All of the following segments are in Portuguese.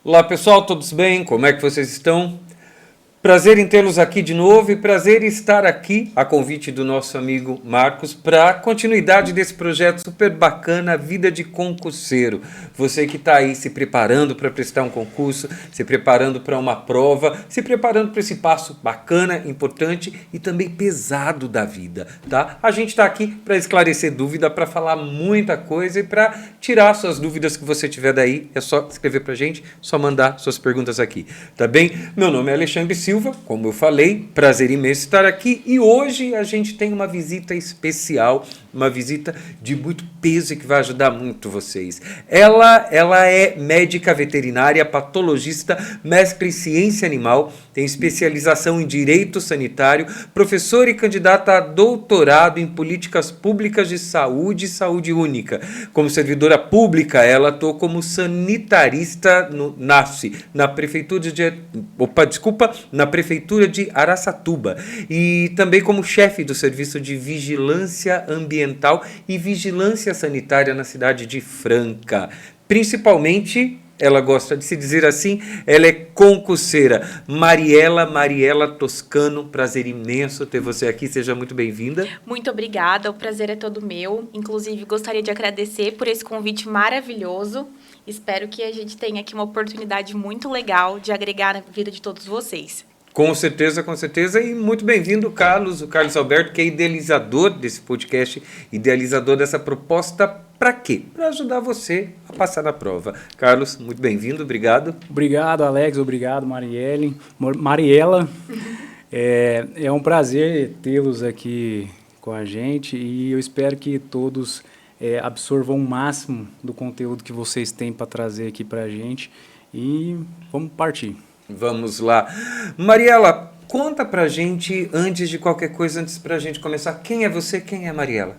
Olá pessoal, todos bem? Como é que vocês estão? Prazer em tê-los aqui de novo e prazer em estar aqui a convite do nosso amigo Marcos para a continuidade desse projeto super bacana, Vida de Concurseiro. Você que está aí se preparando para prestar um concurso, se preparando para uma prova, se preparando para esse passo bacana, importante e também pesado da vida, tá? A gente está aqui para esclarecer dúvida, para falar muita coisa e para tirar suas dúvidas que você tiver daí. É só escrever para a gente, só mandar suas perguntas aqui, tá bem? Meu nome é Alexandre Silva. Como eu falei, prazer imenso estar aqui e hoje a gente tem uma visita especial, uma visita de muito peso e que vai ajudar muito vocês. Ela é médica veterinária, patologista, mestre em ciência animal, tem especialização em direito sanitário, professora e candidata a doutorado em políticas públicas de saúde e saúde única. Como servidora pública, ela atuou como sanitarista no NASF, na prefeitura na prefeitura de Araçatuba e também como chefe do serviço de vigilância ambiental e vigilância sanitária na cidade de Franca. Principalmente, ela gosta de se dizer assim, ela é concurseira. Mariela Toscano, prazer imenso ter você aqui, seja muito bem-vinda. Muito obrigada, o prazer é todo meu. Inclusive, gostaria de agradecer por esse convite maravilhoso. Espero que a gente tenha aqui uma oportunidade muito legal de agregar na vida de todos vocês. Com certeza. E muito bem-vindo, o Carlos Alberto, que é idealizador desse podcast, idealizador dessa proposta. Para quê? Para ajudar você a passar na prova. Carlos, muito bem-vindo, obrigado. Obrigado, Alex, obrigado, Mariela. É um prazer tê-los aqui com a gente e eu espero que todos absorvam o máximo do conteúdo que vocês têm para trazer aqui para a gente e vamos partir. Vamos lá. Mariela, conta pra gente, antes de qualquer coisa, antes pra gente começar, quem é você, quem é a Mariela?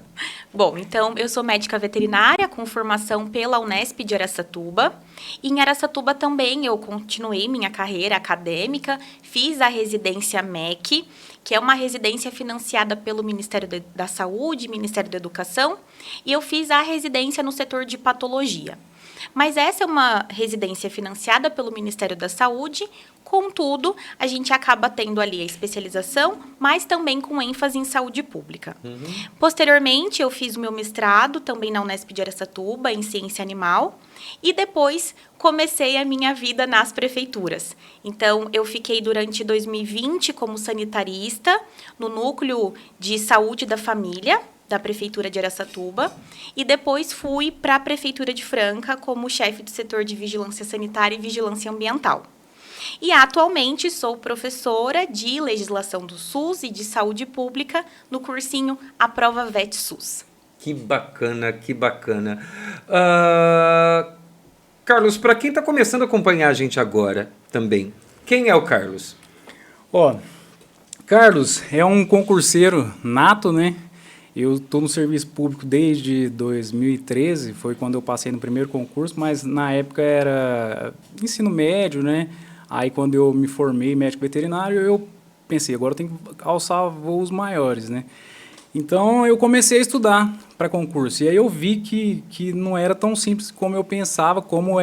Bom, então, eu sou médica veterinária com formação pela Unesp de Araçatuba. E em Araçatuba também eu continuei minha carreira acadêmica, fiz a residência MEC, que é uma residência financiada pelo Ministério da Saúde, Ministério da Educação, e eu fiz a residência no setor de patologia. Mas essa é uma residência financiada pelo Ministério da Saúde, contudo, a gente acaba tendo ali a especialização, mas também com ênfase em saúde pública. Posteriormente, eu fiz o meu mestrado também na Unesp de Araçatuba, em ciência animal, e depois comecei a minha vida nas prefeituras. Então, eu fiquei durante 2020 como sanitarista no Núcleo de Saúde da Família, da Prefeitura de Araçatuba, e depois fui para a Prefeitura de Franca como chefe do setor de vigilância sanitária e vigilância ambiental. E atualmente sou professora de legislação do SUS e de saúde pública no cursinho A Prova VET SUS. Que bacana. Carlos, para quem está começando a acompanhar a gente agora também, quem é o Carlos? Carlos é um concurseiro nato, né? Eu estou no serviço público desde 2013, foi quando eu passei no primeiro concurso, mas na época era ensino médio, né? Aí quando eu me formei médico veterinário, eu pensei, agora eu tenho que alçar voos maiores, né? Então eu comecei a estudar para concurso, e aí eu vi que não era tão simples como eu pensava, como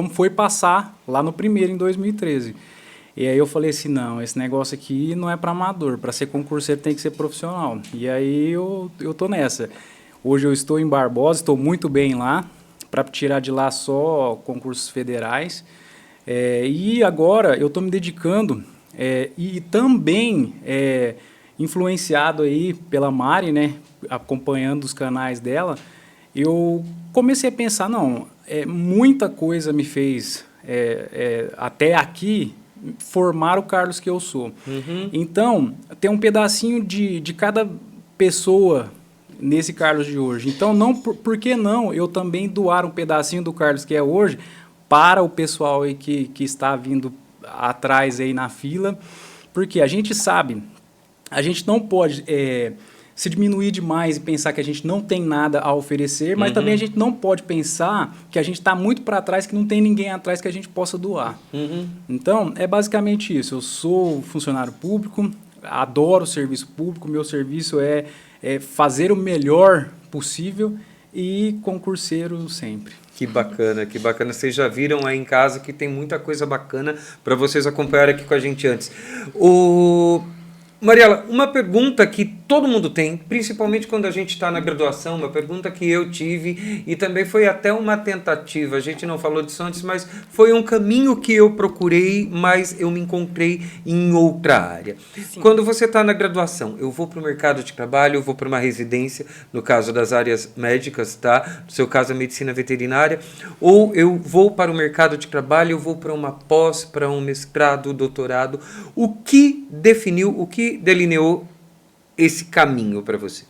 foi passar lá no primeiro, em 2013. E aí eu falei assim, não, esse negócio aqui não é para amador, para ser concurseiro tem que ser profissional. E aí eu tô nessa. Hoje eu estou em Barbosa, estou muito bem lá, para tirar de lá só concursos federais. E agora eu estou me dedicando, e também influenciado aí pela Mari, né, acompanhando os canais dela, eu comecei a pensar, não, muita coisa me fez até aqui formar o Carlos que eu sou. Então, tem um pedacinho de cada pessoa nesse Carlos de hoje. Então, por que não eu também doar um pedacinho do Carlos que é hoje para o pessoal aí que está vindo atrás aí na fila? Porque a gente sabe, a gente não pode se diminuir demais e pensar que a gente não tem nada a oferecer, mas também a gente não pode pensar que a gente está muito para trás, que não tem ninguém atrás que a gente possa doar. Então, é basicamente isso. Eu sou funcionário público, adoro o serviço público, meu serviço é fazer o melhor possível e concurseiro sempre. Que bacana, que bacana. Vocês já viram aí em casa que tem muita coisa bacana para vocês acompanharem aqui com a gente antes. Mariela, uma pergunta que todo mundo tem, principalmente quando a gente está na graduação, uma pergunta que eu tive e também foi até uma tentativa, a gente não falou disso antes, mas foi um caminho que eu procurei, mas eu me encontrei em outra área. Sim. Quando você está na graduação, eu vou para o mercado de trabalho, eu vou para uma residência, no caso das áreas médicas, tá? No seu caso, a medicina veterinária, ou eu vou para o mercado de trabalho, eu vou para uma pós, para um mestrado, doutorado. O que definiu, o que delineou esse caminho para você?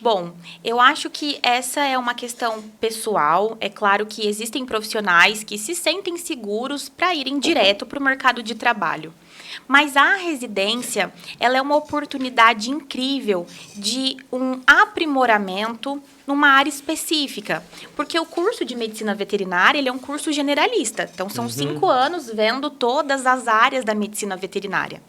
Bom, eu acho que essa é uma questão pessoal. É claro que existem profissionais que se sentem seguros para irem direto para o mercado de trabalho. Mas a residência, ela é uma oportunidade incrível de um aprimoramento numa área específica. Porque o curso de medicina veterinária, ele é um curso generalista. Então, são 5 anos vendo todas as áreas da medicina veterinária.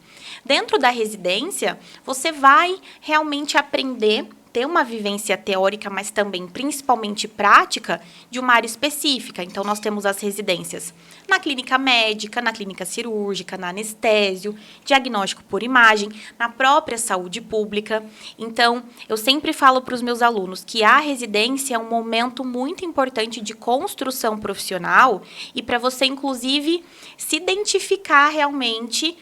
Dentro da residência, você vai realmente aprender, ter uma vivência teórica, mas também principalmente prática, de uma área específica. Então, nós temos as residências na clínica médica, na clínica cirúrgica, na anestésio, diagnóstico por imagem, na própria saúde pública. Então, eu sempre falo para os meus alunos que a residência é um momento muito importante de construção profissional e para você, inclusive, se identificar realmente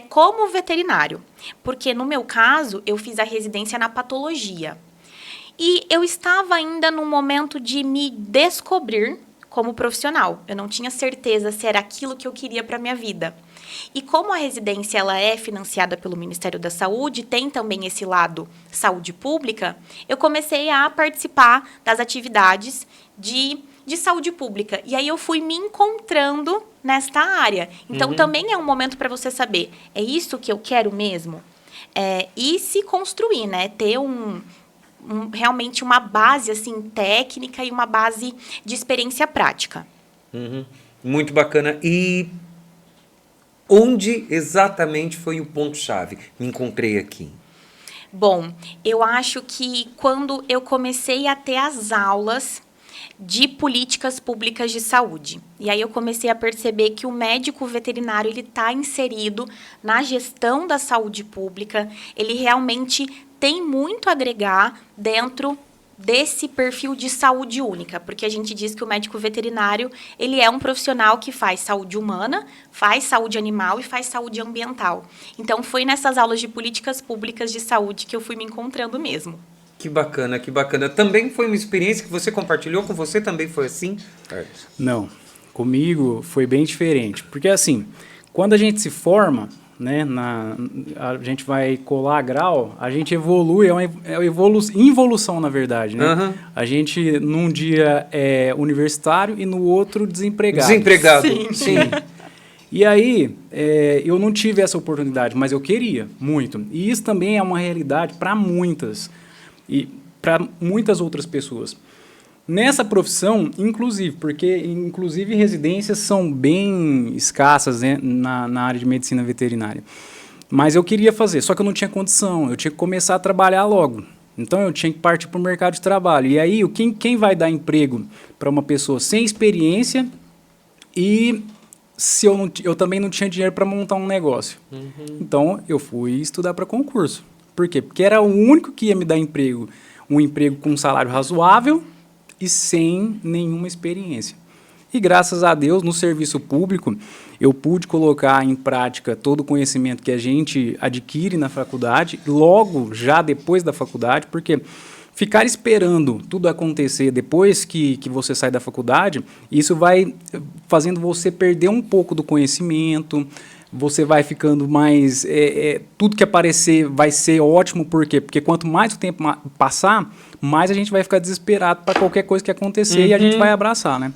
como veterinário. Porque, no meu caso, eu fiz a residência na patologia. E eu estava ainda num momento de me descobrir como profissional. Eu não tinha certeza se era aquilo que eu queria para a minha vida. E como a residência ela é financiada pelo Ministério da Saúde, tem também esse lado saúde pública, eu comecei a participar das atividades de saúde pública. E aí eu fui me encontrando nesta área. Então, também é um momento para você saber, é isso que eu quero mesmo? E se construir, né? Ter realmente uma base assim, técnica e uma base de experiência prática. Muito bacana. E onde exatamente foi o ponto-chave? Me encontrei aqui. Bom, eu acho que quando eu comecei a ter as aulas de políticas públicas de saúde. E aí eu comecei a perceber que o médico veterinário ele está inserido na gestão da saúde pública, ele realmente tem muito a agregar dentro desse perfil de saúde única, porque a gente diz que o médico veterinário ele é um profissional que faz saúde humana, faz saúde animal e faz saúde ambiental. Então, foi nessas aulas de políticas públicas de saúde que eu fui me encontrando mesmo. Que bacana, que bacana. Também foi uma experiência que você compartilhou com você? Também foi assim, Carlos? Não, comigo foi bem diferente. Porque assim, quando a gente se forma, né, a gente vai colar grau, a gente evolui, é uma involução na verdade, né? A gente num dia é universitário e no outro desempregado. Desempregado, sim. E aí, eu não tive essa oportunidade, mas eu queria muito. E isso também é uma realidade para muitas e para muitas outras pessoas. Nessa profissão, inclusive, porque inclusive residências são bem escassas, né, na área de medicina veterinária. Mas eu queria fazer, só que eu não tinha condição, eu tinha que começar a trabalhar logo. Então eu tinha que partir para o mercado de trabalho. E aí, quem vai dar emprego para uma pessoa sem experiência e se eu também não tinha dinheiro para montar um negócio? Então eu fui estudar para concurso. Por quê? Porque era o único que ia me dar emprego, um emprego com um salário razoável e sem nenhuma experiência. E graças a Deus, no serviço público, eu pude colocar em prática todo o conhecimento que a gente adquire na faculdade, logo já depois da faculdade, porque ficar esperando tudo acontecer depois que você sai da faculdade, isso vai fazendo você perder um pouco do conhecimento, você vai ficando mais... tudo que aparecer vai ser ótimo, por quê? Porque quanto mais o tempo passar, mais a gente vai ficar desesperado para qualquer coisa que acontecer e a gente vai abraçar, né?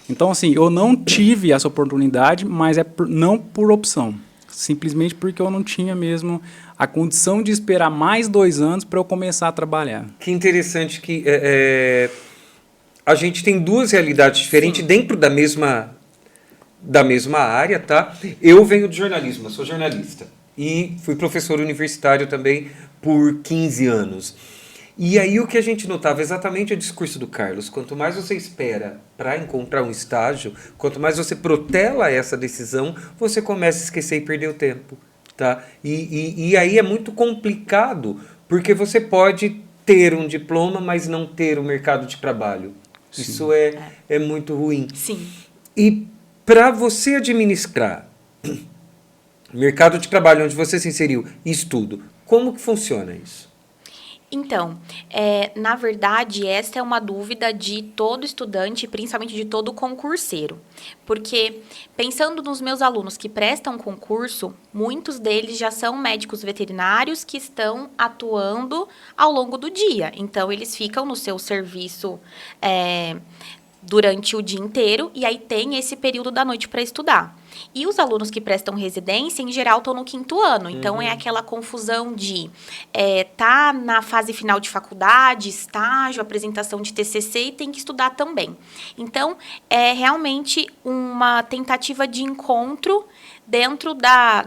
Então, assim, eu não tive essa oportunidade, mas não por opção. Simplesmente porque eu não tinha mesmo a condição de esperar mais 2 anos para eu começar a trabalhar. Que interessante que a gente tem 2 realidades diferentes dentro da mesma área, tá? Eu venho de jornalismo, eu sou jornalista. E fui professor universitário também por 15 anos. E aí o que a gente notava, exatamente o discurso do Carlos, quanto mais você espera para encontrar um estágio, quanto mais você protela essa decisão, você começa a esquecer e perder o tempo. Tá? E aí é muito complicado, porque você pode ter um diploma, mas não ter o mercado de trabalho. Sim. Isso é muito ruim. Sim. E para você administrar mercado de trabalho onde você se inseriu e estudo, como que funciona isso? Então, na verdade, essa é uma dúvida de todo estudante, principalmente de todo concurseiro. Porque, pensando nos meus alunos que prestam concurso, muitos deles já são médicos veterinários que estão atuando ao longo do dia. Então, eles ficam no seu serviço durante o dia inteiro e aí tem esse período da noite para estudar. E os alunos que prestam residência, em geral, estão no 5º ano. Então, é aquela confusão de tá na fase final de faculdade, estágio, apresentação de TCC e tem que estudar também. Então, é realmente uma tentativa de encontro dentro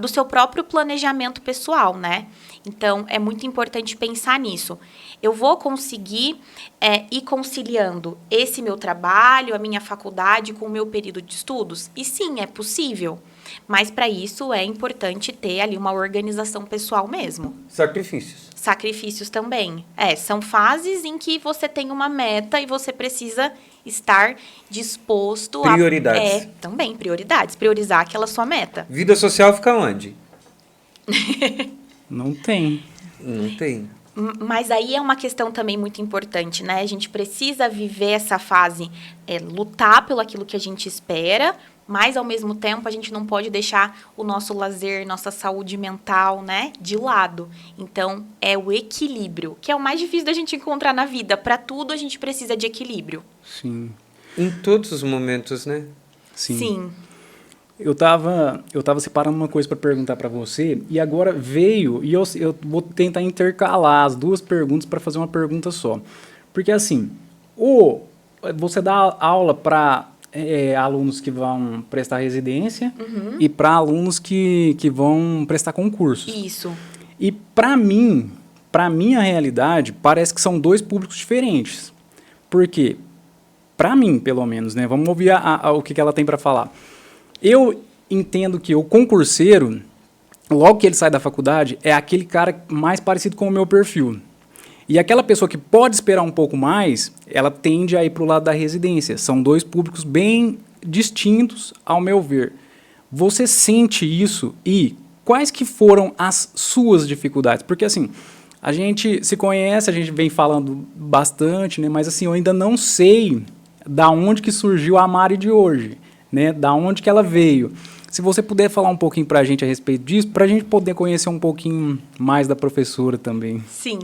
do seu próprio planejamento pessoal, né? Então, é muito importante pensar nisso. Eu vou conseguir ir conciliando esse meu trabalho, a minha faculdade com o meu período de estudos? E sim, é possível. Mas, para isso, é importante ter ali uma organização pessoal mesmo. Sacrifícios. Sacrifícios também. São fases em que você tem uma meta e você precisa estar disposto Prioridades. Também, prioridades. Priorizar aquela sua meta. Vida social fica onde? Não tem. Não tem. Mas aí é uma questão também muito importante, né? A gente precisa viver essa fase, lutar pelo aquilo que a gente espera, mas, ao mesmo tempo, a gente não pode deixar o nosso lazer, nossa saúde mental, né, de lado. Então, é o equilíbrio, que é o mais difícil da gente encontrar na vida. Para tudo, a gente precisa de equilíbrio. Sim. Em todos os momentos, né? Sim. Eu tava separando uma coisa para perguntar para você e agora veio e eu vou tentar intercalar as duas perguntas para fazer uma pergunta só. Porque assim, você dá aula para alunos que vão prestar residência e para alunos que vão prestar concursos. Isso. E para minha realidade, parece que são dois públicos diferentes. Porque, para mim, pelo menos, né? Vamos ouvir o que ela tem para falar. Eu entendo que o concurseiro, logo que ele sai da faculdade, é aquele cara mais parecido com o meu perfil. E aquela pessoa que pode esperar um pouco mais, ela tende a ir para o lado da residência. São dois públicos bem distintos, ao meu ver. Você sente isso e quais que foram as suas dificuldades? Porque, assim, a gente se conhece, a gente vem falando bastante, né? Mas, assim, eu ainda não sei da onde que surgiu a Mari de hoje. Né, da onde que ela veio. Se você puder falar um pouquinho para a gente a respeito disso, para a gente poder conhecer um pouquinho mais da professora também. Sim.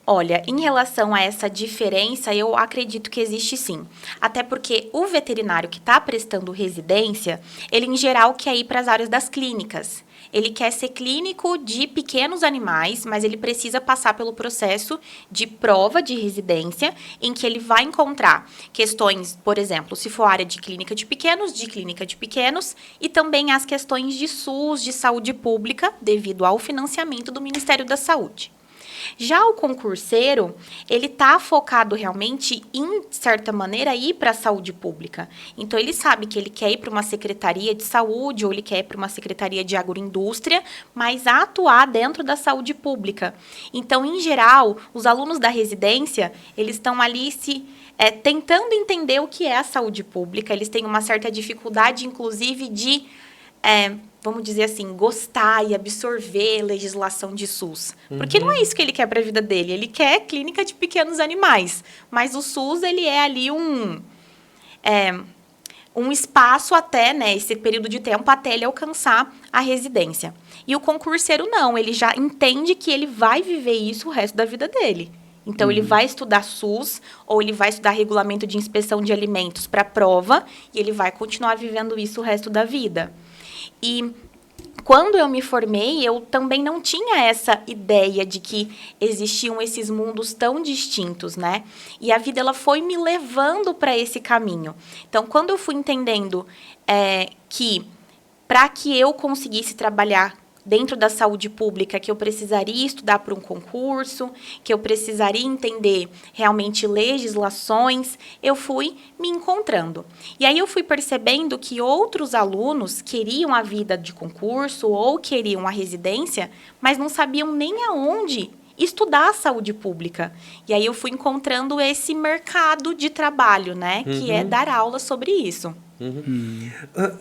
Olha, em relação a essa diferença, eu acredito que existe sim. Até porque o veterinário que está prestando residência, ele em geral quer ir para as áreas das clínicas. Ele quer ser clínico de pequenos animais, mas ele precisa passar pelo processo de prova de residência, em que ele vai encontrar questões, por exemplo, se for área de clínica de pequenos, e também as questões de SUS, de saúde pública, devido ao financiamento do Ministério da Saúde. Já o concurseiro, ele está focado realmente em, de certa maneira, ir para a saúde pública. Então, ele sabe que ele quer ir para uma secretaria de saúde ou ele quer ir para uma secretaria de agroindústria, mas atuar dentro da saúde pública. Então, em geral, os alunos da residência, eles estão ali tentando entender o que é a saúde pública. Eles têm uma certa dificuldade, inclusive, de vamos dizer assim, gostar e absorver legislação de SUS. Porque não é isso que ele quer para a vida dele. Ele quer clínica de pequenos animais. Mas o SUS, ele é ali um espaço até, né, esse período de tempo até ele alcançar a residência. E o concurseiro não, ele já entende que ele vai viver isso o resto da vida dele. Então, ele vai estudar SUS ou ele vai estudar regulamento de inspeção de alimentos para prova e ele vai continuar vivendo isso o resto da vida. E quando eu me formei, eu também não tinha essa ideia de que existiam esses mundos tão distintos, né? E a vida ela foi me levando para esse caminho. Então, quando eu fui entendendo que para que eu conseguisse trabalhar dentro da saúde pública que eu precisaria estudar para um concurso, que eu precisaria entender realmente legislações, eu fui me encontrando. E aí eu fui percebendo que outros alunos queriam a vida de concurso ou queriam a residência, mas não sabiam nem aonde estudar a saúde pública. E aí eu fui encontrando esse mercado de trabalho, né? Que é dar aula sobre isso.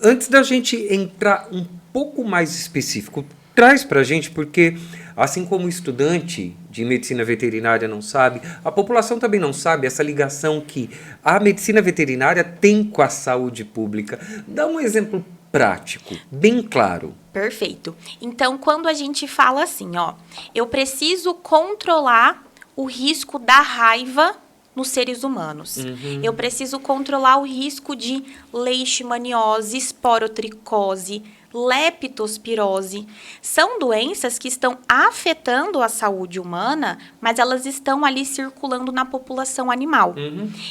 Antes da gente entrar um pouco mais específico, traz para a gente, porque assim como o estudante de medicina veterinária não sabe, a população também não sabe essa ligação que a medicina veterinária tem com a saúde pública. Dá um exemplo prático, bem claro. Perfeito. Então, quando a gente fala assim, ó, eu preciso controlar o risco da raiva nos seres humanos. Eu preciso controlar o risco de leishmaniose, esporotricose, leptospirose. São doenças que estão afetando a saúde humana, mas elas estão ali circulando na população animal.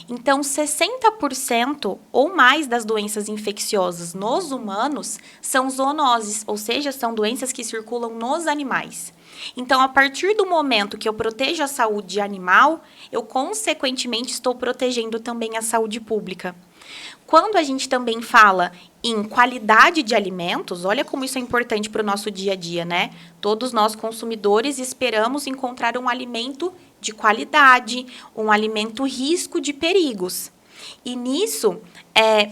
Então, 60% ou mais das doenças infecciosas nos humanos são zoonoses, ou seja, são doenças que circulam nos animais. Então, a partir do momento que eu protejo a saúde animal, eu, consequentemente, estou protegendo também a saúde pública. Quando a gente também fala em qualidade de alimentos, olha como isso é importante para o nosso dia a dia, né? Todos nós, consumidores, esperamos encontrar um alimento de qualidade, um alimento risco de perigos. E nisso,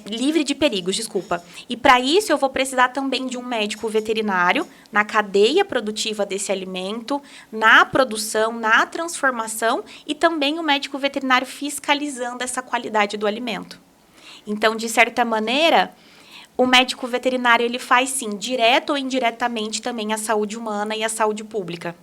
livre de perigos, desculpa. E para isso eu vou precisar também de um médico veterinário na cadeia produtiva desse alimento, na produção, na transformação e também o médico veterinário fiscalizando essa qualidade do alimento. Então, de certa maneira, o médico veterinário ele faz sim, direto ou indiretamente também a saúde humana e a saúde pública.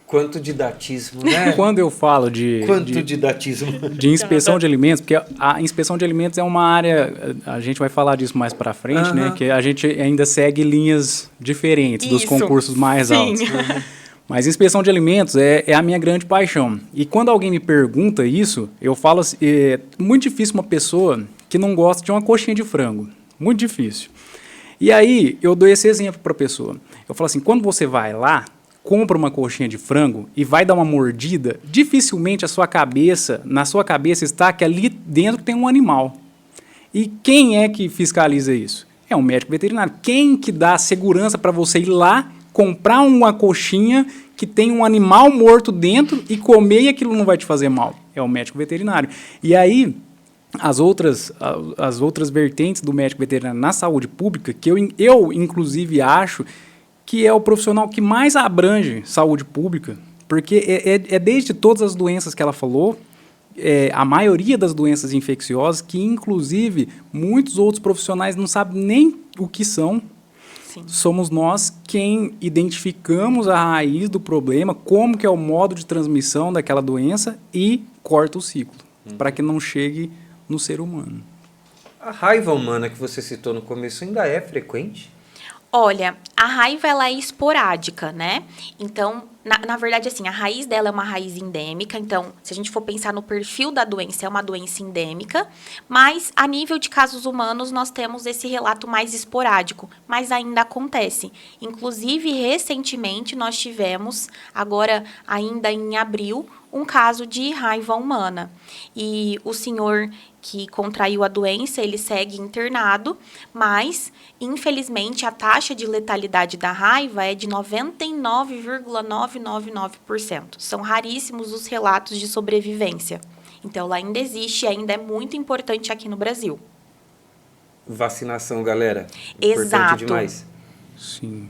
Quanto didatismo, né? Quando eu falo de didatismo. De inspeção de alimentos, porque a inspeção de alimentos é uma área, a gente vai falar disso mais para frente, né? Que a gente ainda segue linhas diferentes dos concursos mais altos. Mas inspeção de alimentos é a minha grande paixão. E quando alguém me pergunta isso, eu falo assim, é muito difícil uma pessoa que não gosta de uma coxinha de frango. Muito difícil. E aí, eu dou esse exemplo para a pessoa. Eu falo assim, quando você vai lá, compra uma coxinha de frango e vai dar uma mordida, dificilmente na sua cabeça está que ali dentro tem um animal. E quem é que fiscaliza isso? É um médico veterinário. Quem que dá segurança para você ir lá, comprar uma coxinha que tem um animal morto dentro e comer e aquilo não vai te fazer mal? É o médico veterinário. E aí, as outras vertentes do médico veterinário na saúde pública, que eu inclusive acho que é o profissional que mais abrange saúde pública, porque é desde todas as doenças que ela falou, a maioria das doenças infecciosas, que inclusive muitos outros profissionais não sabem nem o que são. Sim. Somos nós quem identificamos a raiz do problema, como que é o modo de transmissão daquela doença e corta o ciclo, para que não chegue no ser humano. A raiva humana que você citou no começo ainda é frequente? Olha, a raiva ela é esporádica, né? Então, na verdade, assim, a raiz dela é uma raiz endêmica. Então, se a gente for pensar no perfil da doença, é uma doença endêmica. Mas, a nível de casos humanos, nós temos esse relato mais esporádico. Mas ainda acontece. Inclusive, recentemente, nós tivemos, agora ainda em abril, um caso de raiva humana. E o senhor que contraiu a doença, ele segue internado, mas, infelizmente, a taxa de letalidade da raiva é de 99,999%. São raríssimos os relatos de sobrevivência. Então, ela ainda existe e ainda é muito importante aqui no Brasil. Vacinação, galera. Exato. Importante demais. Sim.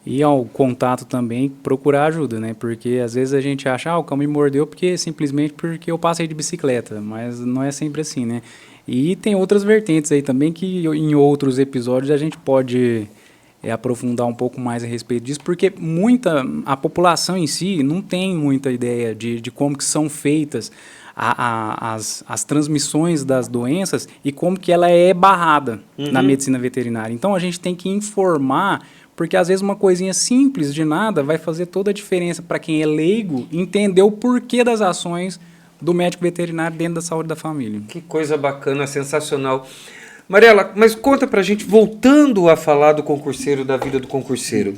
E ao contato também, procurar ajuda, né? Porque às vezes a gente acha, o cão me mordeu simplesmente porque eu passei de bicicleta, mas não é sempre assim, né? E tem outras vertentes aí também que em outros episódios a gente pode aprofundar um pouco mais a respeito disso, porque a população em si não tem muita ideia de como que são feitas as transmissões das doenças e como que ela é barrada na medicina veterinária. Então a gente tem que informar, porque às vezes uma coisinha simples de nada vai fazer toda a diferença para quem é leigo entender o porquê das ações do médico veterinário dentro da saúde da família. Que coisa bacana, sensacional. Mariela, mas conta pra gente, voltando a falar do concurseiro, da vida do concurseiro.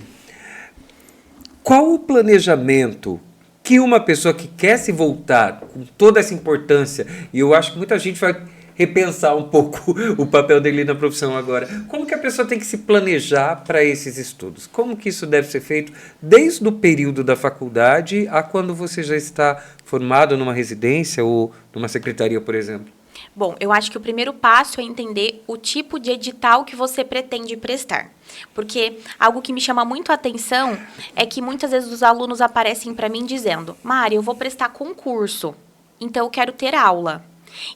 Qual o planejamento que uma pessoa que quer se voltar com toda essa importância, e eu acho que muita gente vai repensar um pouco o papel dele na profissão agora, como que a pessoa tem que se planejar para esses estudos? Como que isso deve ser feito desde o período da faculdade a quando você já está formado numa residência ou numa secretaria, por exemplo? Bom, eu acho que o primeiro passo é entender o tipo de edital que você pretende prestar. Porque algo que me chama muito a atenção é que muitas vezes os alunos aparecem para mim dizendo: Mari, eu vou prestar concurso, então eu quero ter aula.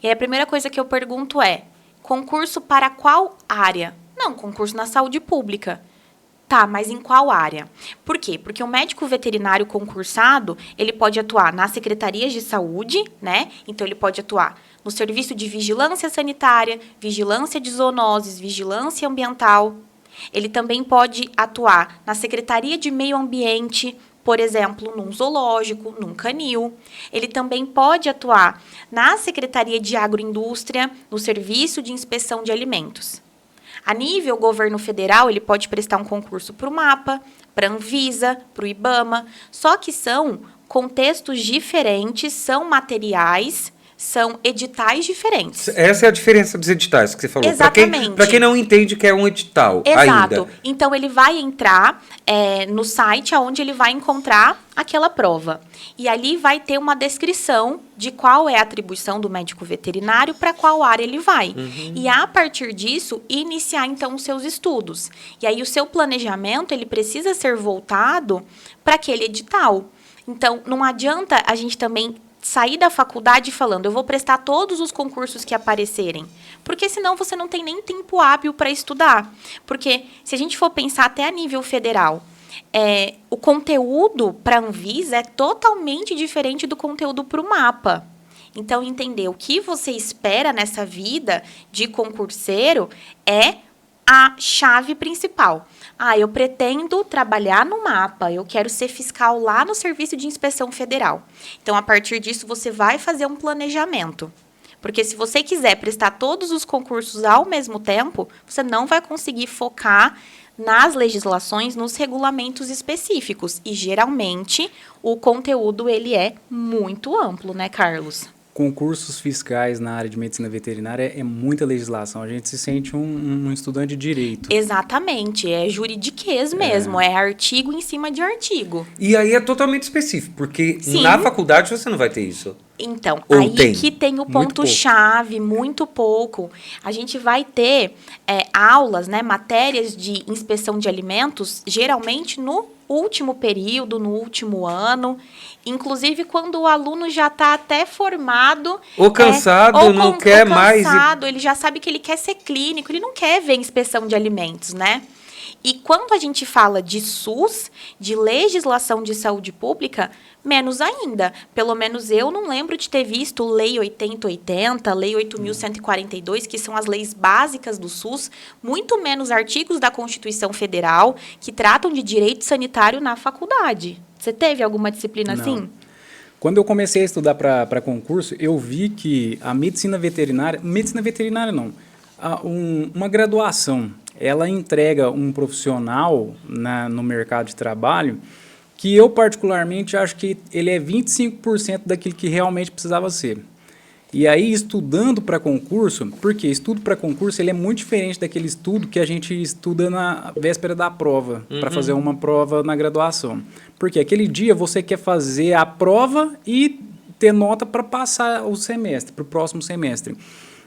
E aí a primeira coisa que eu pergunto é: concurso para qual área? Não, concurso na saúde pública. Tá, mas em qual área? Por quê? Porque o médico veterinário concursado, ele pode atuar nas secretarias de saúde, né? Então, ele pode atuar no serviço de vigilância sanitária, vigilância de zoonoses, vigilância ambiental. Ele também pode atuar na secretaria de meio ambiente, por exemplo, num zoológico, num canil. Ele também pode atuar na secretaria de agroindústria, no serviço de inspeção de alimentos. A nível governo federal, ele pode prestar um concurso para o MAPA, para a Anvisa, para o IBAMA, só que são contextos diferentes, são materiais, são editais diferentes. Essa é a diferença dos editais que você falou. Exatamente. Para quem não entende que é um edital Exato. ainda. Então, ele vai entrar no site onde ele vai encontrar aquela prova. E ali vai ter uma descrição de qual é a atribuição do médico veterinário para qual área ele vai. E, a partir disso, iniciar, então, os seus estudos. E aí, o seu planejamento, ele precisa ser voltado para aquele edital. Então, não adianta a gente também sair da faculdade falando: eu vou prestar todos os concursos que aparecerem. Porque senão você não tem nem tempo hábil para estudar. Porque se a gente for pensar até a nível federal, o conteúdo para a Anvisa é totalmente diferente do conteúdo para o MAPA. Então, entender o que você espera nessa vida de concurseiro é a chave principal. Eu pretendo trabalhar no MAPA, eu quero ser fiscal lá no Serviço de Inspeção Federal. Então, a partir disso, você vai fazer um planejamento. Porque se você quiser prestar todos os concursos ao mesmo tempo, você não vai conseguir focar nas legislações, nos regulamentos específicos. E, geralmente, o conteúdo ele é muito amplo, né, Carlos? Concursos fiscais na área de medicina veterinária é muita legislação. A gente se sente um estudante de direito. Exatamente. É juridiquês mesmo. É artigo em cima de artigo. E aí é totalmente específico, porque Sim. na faculdade você não vai ter isso. Então, Ou aí tem? que tem o Muito ponto-chave, muito pouco. A gente vai ter aulas, né, matérias de inspeção de alimentos, geralmente no último período, no último ano. Inclusive, quando o aluno já está até formado. Ou cansado, não quer mais. Ele já sabe que ele quer ser clínico, ele não quer ver inspeção de alimentos, né? E quando a gente fala de SUS, de legislação de saúde pública, menos ainda. Pelo menos eu não lembro de ter visto Lei 8080, Lei 8.142, que são as leis básicas do SUS, muito menos artigos da Constituição Federal que tratam de direito sanitário na faculdade. Você teve alguma disciplina assim? Quando eu comecei a estudar para concurso, eu vi que a medicina veterinária não, uma graduação, ela entrega um profissional no mercado de trabalho que eu particularmente acho que ele é 25% daquilo que realmente precisava ser. E aí, estudando para concurso, porque estudo para concurso ele é muito diferente daquele estudo que a gente estuda na véspera da prova, para fazer uma prova na graduação. Porque aquele dia você quer fazer a prova e ter nota para passar o semestre, para o próximo semestre.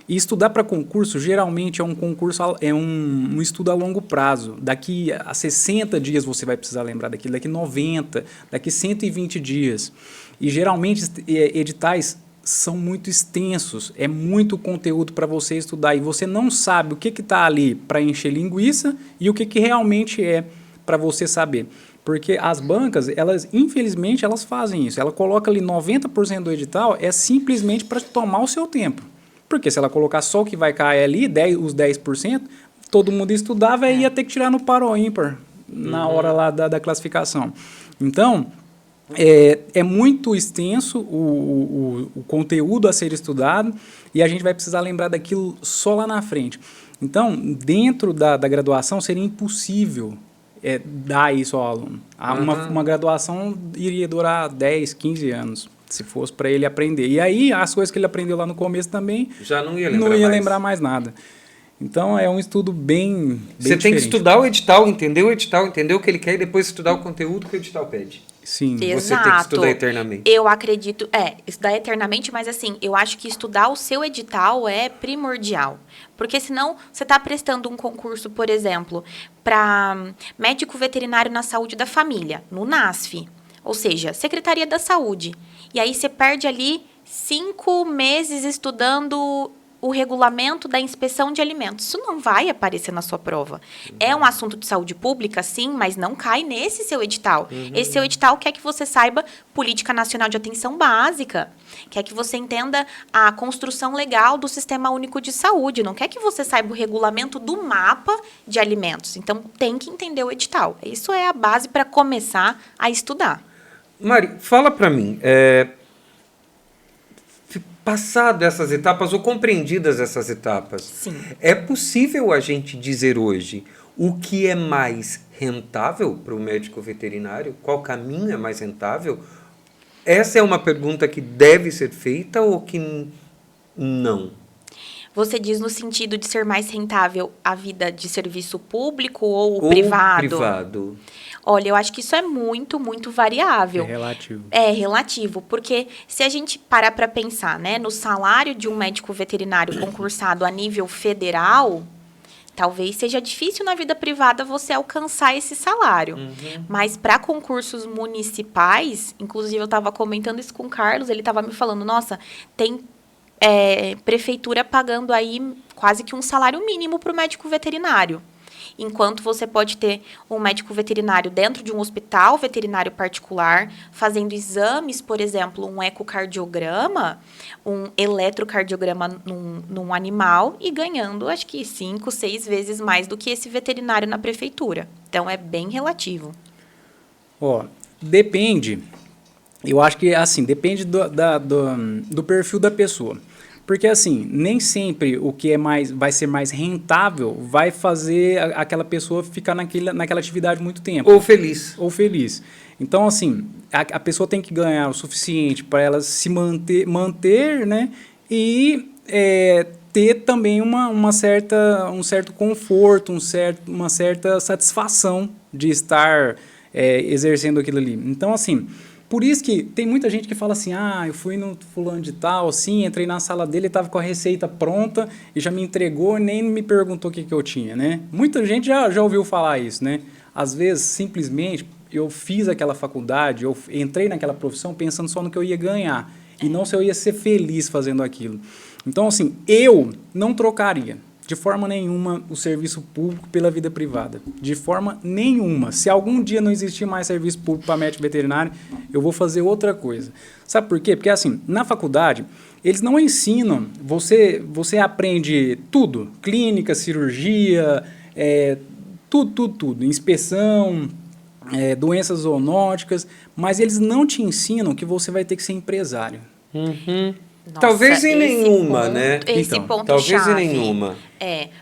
E estudar para concurso, geralmente, é um concurso, é um estudo a longo prazo. Daqui a 60 dias você vai precisar lembrar daquilo, daqui 90, daqui 120 dias. E, geralmente, editais são muito extensos, é muito conteúdo para você estudar. E você não sabe o que está ali para encher linguiça e o que realmente é para você saber. Porque as bancas, infelizmente, elas fazem isso. Ela coloca ali 90% do edital, é simplesmente para tomar o seu tempo. Porque se ela colocar só o que vai cair ali, os 10%, todo mundo estudava e ia ter que tirar no par ou ímpar na hora lá da classificação. Então, é muito extenso o conteúdo a ser estudado e a gente vai precisar lembrar daquilo só lá na frente. Então, dentro da graduação, seria impossível dar isso ao aluno. Uma graduação iria durar 10, 15 anos, se fosse para ele aprender. E aí, as coisas que ele aprendeu lá no começo também já não ia lembrar mais nada. Então, é um estudo bem Você tem que estudar o edital, entender o que ele quer e depois estudar o conteúdo que o edital pede. Sim. Exato. Você tem que estudar eternamente. Eu acredito, estudar eternamente, mas assim, eu acho que estudar o seu edital é primordial. Porque senão você está prestando um concurso, por exemplo, para médico veterinário na saúde da família, no NASF, ou seja, Secretaria da Saúde. E aí você perde ali 5 meses estudando o regulamento da inspeção de alimentos. Isso não vai aparecer na sua prova. É um assunto de saúde pública, sim, mas não cai nesse seu edital. Esse seu edital quer que você saiba Política Nacional de Atenção Básica, quer que você entenda a construção legal do Sistema Único de Saúde, não quer que você saiba o regulamento do mapa de alimentos. Então, tem que entender o edital. Isso é a base para começar a estudar. Mari, fala para mim, passado essas etapas ou compreendidas essas etapas, Sim. é possível a gente dizer hoje o que é mais rentável para o médico veterinário? Qual caminho é mais rentável? Essa é uma pergunta que deve ser feita ou que não? Você diz no sentido de ser mais rentável a vida de serviço público ou privado? Olha, eu acho que isso é muito, muito variável. É relativo. É relativo, porque se a gente parar para pensar, né, no salário de um médico veterinário concursado a nível federal, talvez seja difícil na vida privada você alcançar esse salário. Mas para concursos municipais, inclusive eu estava comentando isso com o Carlos, ele estava me falando, nossa, tem prefeitura pagando aí quase que um salário mínimo para o médico veterinário. Enquanto você pode ter um médico veterinário dentro de um hospital veterinário particular, fazendo exames, por exemplo, um ecocardiograma, um eletrocardiograma num animal e ganhando, acho que 5, 6 vezes mais do que esse veterinário na prefeitura. Então, é bem relativo. Depende. Eu acho que, assim, depende do perfil da pessoa. Porque, assim, nem sempre o que vai ser mais rentável vai fazer aquela pessoa ficar naquela atividade muito tempo. Ou feliz. Então, assim, a pessoa tem que ganhar o suficiente para ela se manter, né? E ter também um certo conforto, uma certa satisfação de estar exercendo aquilo ali. Então, assim... Por isso que tem muita gente que fala assim, eu fui no fulano de tal, assim, entrei na sala dele, estava com a receita pronta e já me entregou e nem me perguntou o que eu tinha, né? Muita gente já ouviu falar isso, né? Às vezes, simplesmente, eu fiz aquela faculdade, eu entrei naquela profissão pensando só no que eu ia ganhar e não se eu ia ser feliz fazendo aquilo. Então, assim, eu não trocaria de forma nenhuma o serviço público pela vida privada. De forma nenhuma. Se algum dia não existir mais serviço público para médico veterinário, eu vou fazer outra coisa. Sabe por quê? Porque, assim, na faculdade, eles não ensinam, você aprende tudo. Clínica, cirurgia, tudo. Inspeção, doenças zoonóticas, mas eles não te ensinam que você vai ter que ser empresário. Nossa, talvez em nenhuma, né? Esse ponto talvez chave em nenhuma.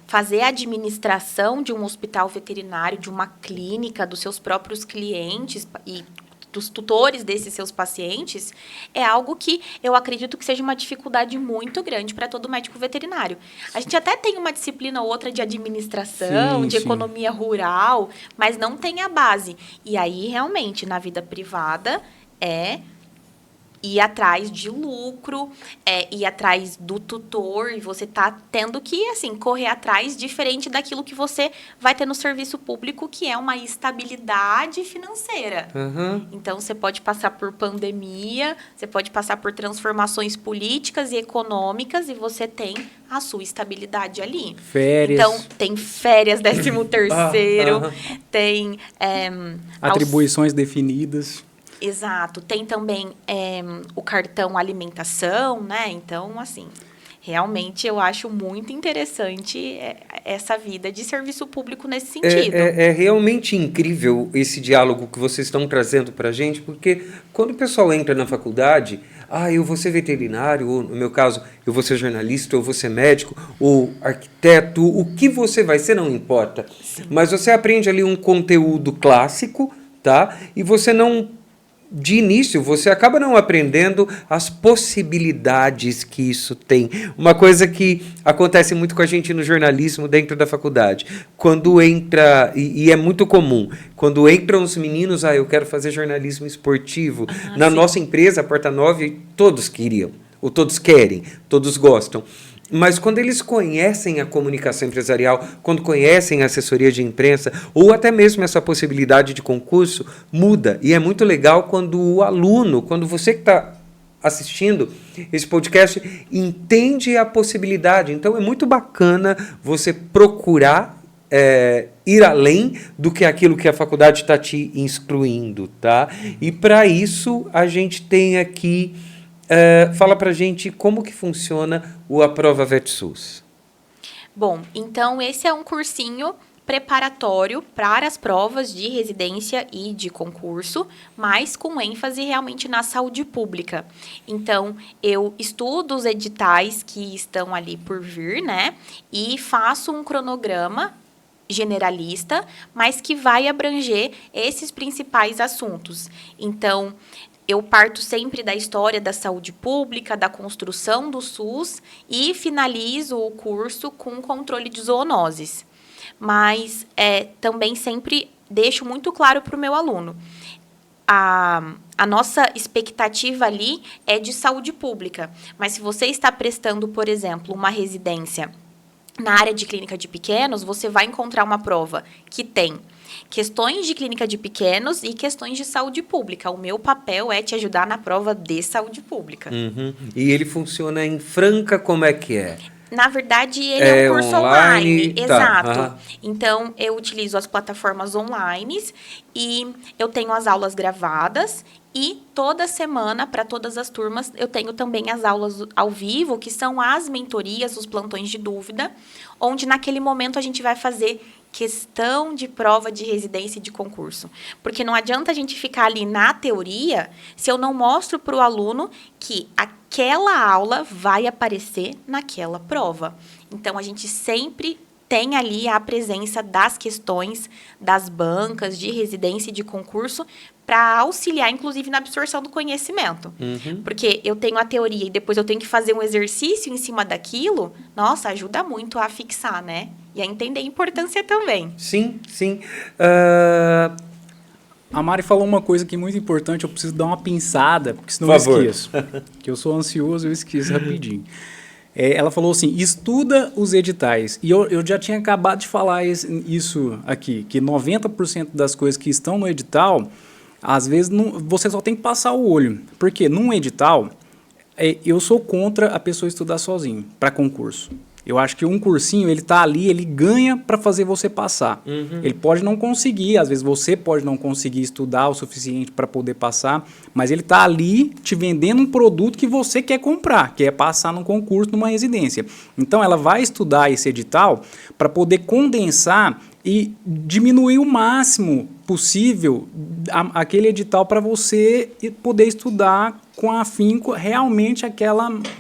Fazer a administração de um hospital veterinário, de uma clínica, dos seus próprios clientes e dos tutores desses seus pacientes, é algo que eu acredito que seja uma dificuldade muito grande para todo médico veterinário. A gente até tem uma disciplina ou outra de administração, de economia rural, mas não tem a base. E aí, realmente, na vida privada, ir atrás de lucro, ir atrás do tutor, e você tá tendo que, assim, correr atrás diferente daquilo que você vai ter no serviço público, que é uma estabilidade financeira. Então, você pode passar por pandemia, você pode passar por transformações políticas e econômicas, e você tem a sua estabilidade ali. Férias. Então, tem férias, 13º, tem... atribuições definidas. Exato. Tem também o cartão alimentação, né? Então, assim, Realmente, eu acho muito interessante essa vida de serviço público nesse sentido. É realmente incrível esse diálogo que vocês estão trazendo para a gente, porque quando o pessoal entra na faculdade, eu vou ser veterinário, ou no meu caso, eu vou ser jornalista, ou vou ser médico, ou arquiteto, o que você vai ser não importa. Sim. Mas você aprende ali um conteúdo clássico, tá? E você não... De início, você acaba não aprendendo as possibilidades que isso tem. Uma coisa que acontece muito com a gente no jornalismo dentro da faculdade. Quando entra, e é muito comum, quando entram os meninos, eu quero fazer jornalismo esportivo. Na sim. nossa empresa, a Porta 9, todos queriam, ou todos querem, todos gostam. Mas quando eles conhecem a comunicação empresarial, quando conhecem a assessoria de imprensa, ou até mesmo essa possibilidade de concurso, muda. E é muito legal quando o aluno, quando você que está assistindo esse podcast, entende a possibilidade. Então é muito bacana você procurar ir além do que aquilo que a faculdade está te instruindo, tá? E para isso a gente tem aqui... fala pra gente como que funciona o Aprova VetSUS. Bom, então esse é um cursinho preparatório para as provas de residência e de concurso, mas com ênfase realmente na saúde pública. Então, eu estudo os editais que estão ali por vir, né? E faço um cronograma generalista, mas que vai abranger esses principais assuntos. Então, eu parto sempre da história da saúde pública, da construção do SUS e finalizo o curso com controle de zoonoses. Mas também sempre deixo muito claro para o meu aluno. A nossa expectativa ali é de saúde pública. Mas se você está prestando, por exemplo, uma residência na área de clínica de pequenos, você vai encontrar uma prova que tem questões de clínica de pequenos e questões de saúde pública. O meu papel é te ajudar na prova de saúde pública. Uhum. E ele funciona em Franca, como é que é? Na verdade, ele é um curso online. Tá. Exato. Uhum. Então, eu utilizo as plataformas online e eu tenho as aulas gravadas. E toda semana, para todas as turmas, eu tenho também as aulas ao vivo, que são as mentorias, os plantões de dúvida, onde naquele momento a gente vai fazer questão de prova de residência e de concurso. Porque não adianta a gente ficar ali na teoria se eu não mostro para o aluno que aquela aula vai aparecer naquela prova. Então, a gente sempre tem ali a presença das questões das bancas de residência e de concurso para auxiliar, inclusive, na absorção do conhecimento. Uhum. Porque eu tenho a teoria e depois eu tenho que fazer um exercício em cima daquilo, nossa, ajuda muito a fixar, né? E a entender a importância também. Sim, sim. A Mari falou uma coisa que é muito importante, eu preciso dar uma pinçada, porque senão Por favor. eu esqueço. Que eu sou ansioso, eu esqueço rapidinho. Ela falou assim, estuda os editais. E eu já tinha acabado de falar isso aqui, que 90% das coisas que estão no edital, às vezes você só tem que passar o olho. Porque num edital, eu sou contra a pessoa estudar sozinho para concurso. Eu acho que um cursinho, ele tá ali, ele ganha para fazer você passar. Uhum. Ele pode não conseguir, às vezes você pode não conseguir estudar o suficiente para poder passar, mas ele tá ali te vendendo um produto que você quer comprar, que é passar num concurso, numa residência. Então, ela vai estudar esse edital para poder condensar e diminuir o máximo possível aquele edital para você poder estudar com afinco realmente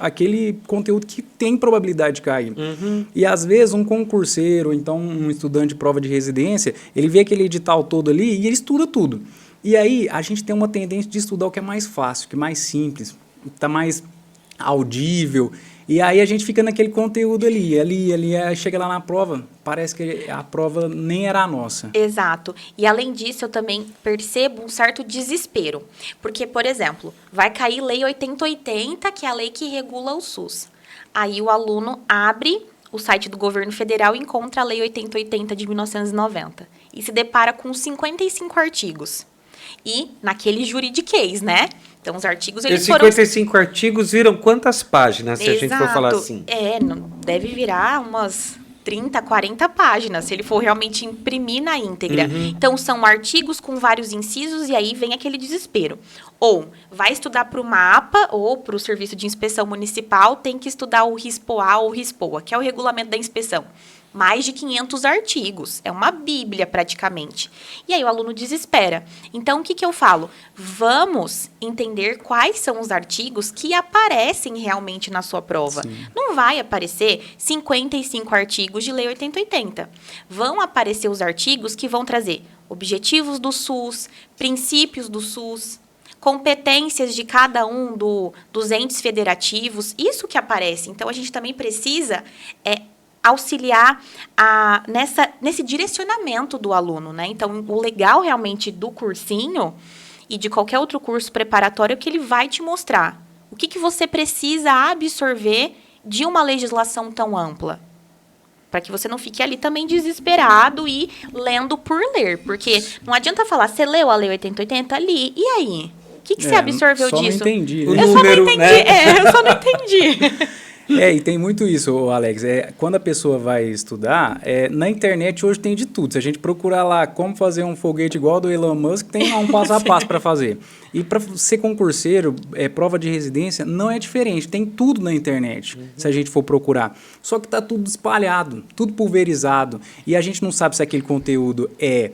aquele conteúdo que tem probabilidade de cair. Uhum. E às vezes um concurseiro, então um estudante de prova de residência, ele vê aquele edital todo ali e ele estuda tudo. E aí a gente tem uma tendência de estudar o que é mais fácil, o que é mais simples, o que está mais audível. E aí a gente fica naquele conteúdo ali, aí chega lá na prova, parece que a prova nem era a nossa. Exato. E além disso, eu também percebo um certo desespero. Porque, por exemplo, vai cair Lei 8080, que é a lei que regula o SUS. Aí o aluno abre o site do governo federal e encontra a Lei 8080 de 1990. E se depara com 55 artigos. E naquele juridiquês, né? Então, os artigos, eles foram... 55 artigos viram quantas páginas, se Exato. a gente for falar assim? Deve virar umas 30, 40 páginas, se ele for realmente imprimir na íntegra. Então, são artigos com vários incisos e aí vem aquele desespero. Ou vai estudar para o mapa ou para o Serviço de Inspeção Municipal, tem que estudar o RISPOA ou RISPOA, que é o Regulamento da Inspeção. Mais de 500 artigos. É uma bíblia, praticamente. E aí o aluno desespera. Então, o que eu falo? Vamos entender quais são os artigos que aparecem realmente na sua prova. Sim. Não vai aparecer 55 artigos de Lei 8080. Vão aparecer os artigos que vão trazer objetivos do SUS, princípios do SUS, competências de cada um dos entes federativos. Isso que aparece. Então, a gente também precisa auxiliar nesse direcionamento do aluno, né? Então, o legal realmente do cursinho e de qualquer outro curso preparatório é que ele vai te mostrar o que você precisa absorver de uma legislação tão ampla. Para que você não fique ali também desesperado e lendo por ler. Porque não adianta falar, você leu a Lei 8080 ali, e aí? O que você absorveu só disso? Não entendi. Eu só não entendi. Eu só não entendi. E tem muito isso, Alex. Quando a pessoa vai estudar, na internet hoje tem de tudo. Se a gente procurar lá como fazer um foguete igual ao do Elon Musk, tem lá um passo a passo para fazer. E para ser concurseiro, prova de residência, não é diferente. Tem tudo na internet, se a gente for procurar. Só que está tudo espalhado, tudo pulverizado. E a gente não sabe se aquele conteúdo é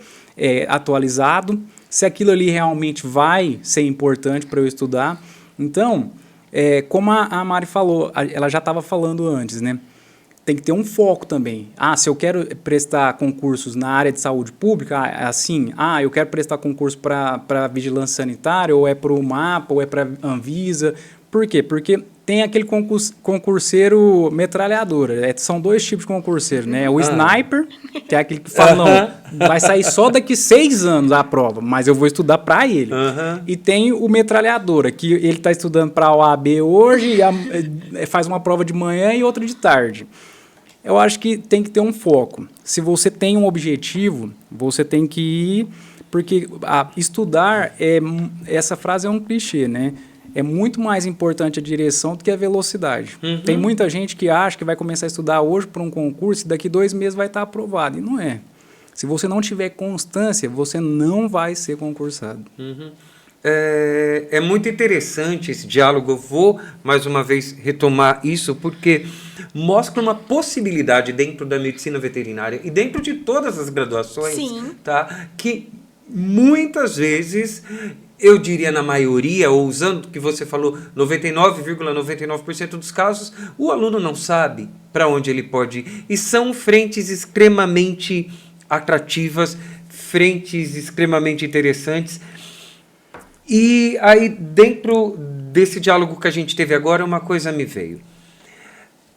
atualizado, se aquilo ali realmente vai ser importante para eu estudar. Então, como a Mari falou, ela já estava falando antes, né? Tem que ter um foco também. Se eu quero prestar concursos na área de saúde pública, assim, eu quero prestar concurso para vigilância sanitária, ou é para o MAPA, ou é para a Anvisa. Por quê? Porque tem aquele concurseiro metralhadora. São dois tipos de concurseiro, né? O sniper, que é aquele que fala, não, vai sair só daqui 6 anos a prova, mas eu vou estudar para ele. E tem o metralhadora, que ele está estudando para a OAB hoje, faz uma prova de manhã e outra de tarde. Eu acho que tem que ter um foco. Se você tem um objetivo, você tem que ir, porque estudar, essa frase é um clichê, né? É muito mais importante a direção do que a velocidade. Tem muita gente que acha que vai começar a estudar hoje para um concurso e daqui 2 meses vai estar aprovado. E não é. Se você não tiver constância, você não vai ser concursado. É muito interessante esse diálogo. Eu vou, mais uma vez, retomar isso, porque mostra uma possibilidade dentro da medicina veterinária e dentro de todas as graduações, tá? Que muitas vezes, eu diria na maioria, ou usando o que você falou, 99,99% dos casos, o aluno não sabe para onde ele pode ir. E são frentes extremamente atrativas, frentes extremamente interessantes. E aí, dentro desse diálogo que a gente teve agora, uma coisa me veio.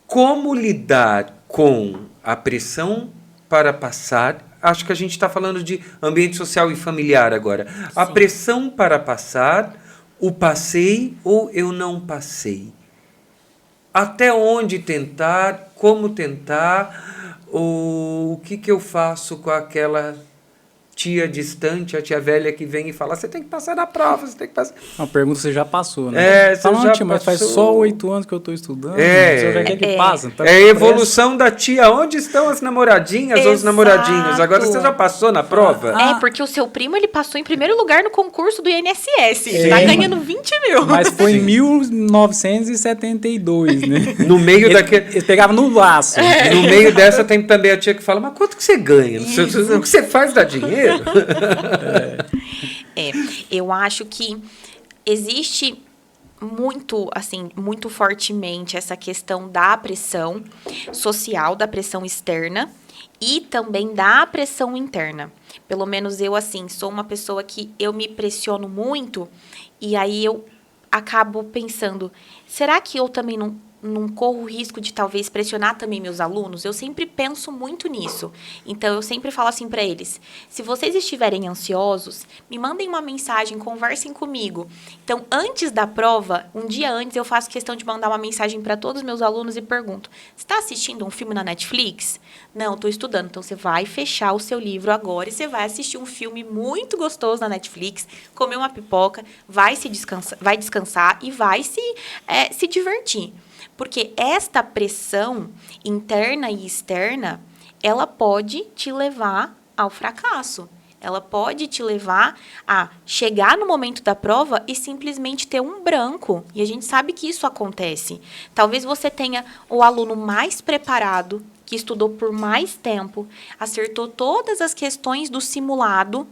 Como lidar com a pressão para passar? Acho que a gente está falando de ambiente social e familiar agora. Sim. A pressão para passar, o passei ou eu não passei? Até onde tentar? Como tentar? O que eu faço com aquela tia distante, a tia velha que vem e fala, você tem que passar na prova, você tem que passar. Uma pergunta você já passou, né? Você já tia, mas faz só 8 anos que eu estou estudando. Você já quer que passa. Tá a evolução da tia. Onde estão as namoradinhas ou os namoradinhos? Agora você já passou na prova? Porque o seu primo, ele passou em primeiro lugar no concurso do INSS. Tá ganhando 20 mil. Mas foi em 1972, né? No meio daquele... Eles pegavam no laço. No meio dessa tem também a tia que fala, mas quanto que você ganha? O que você faz dá dinheiro? Eu acho que existe muito, assim, muito fortemente essa questão da pressão social, da pressão externa e também da pressão interna. Pelo menos eu, assim, sou uma pessoa que eu me pressiono muito e aí eu acabo pensando, será que eu também não corro o risco de talvez pressionar também meus alunos? Eu sempre penso muito nisso. Então, eu sempre falo assim para eles, se vocês estiverem ansiosos, me mandem uma mensagem, conversem comigo. Então, antes da prova, um dia antes, eu faço questão de mandar uma mensagem para todos os meus alunos e pergunto, você está assistindo um filme na Netflix? Não, estou estudando. Então, você vai fechar o seu livro agora e você vai assistir um filme muito gostoso na Netflix, comer uma pipoca, vai descansar e vai se divertir. Porque esta pressão interna e externa, ela pode te levar ao fracasso. Ela pode te levar a chegar no momento da prova e simplesmente ter um branco. E a gente sabe que isso acontece. Talvez você tenha o aluno mais preparado, que estudou por mais tempo, acertou todas as questões do simulado,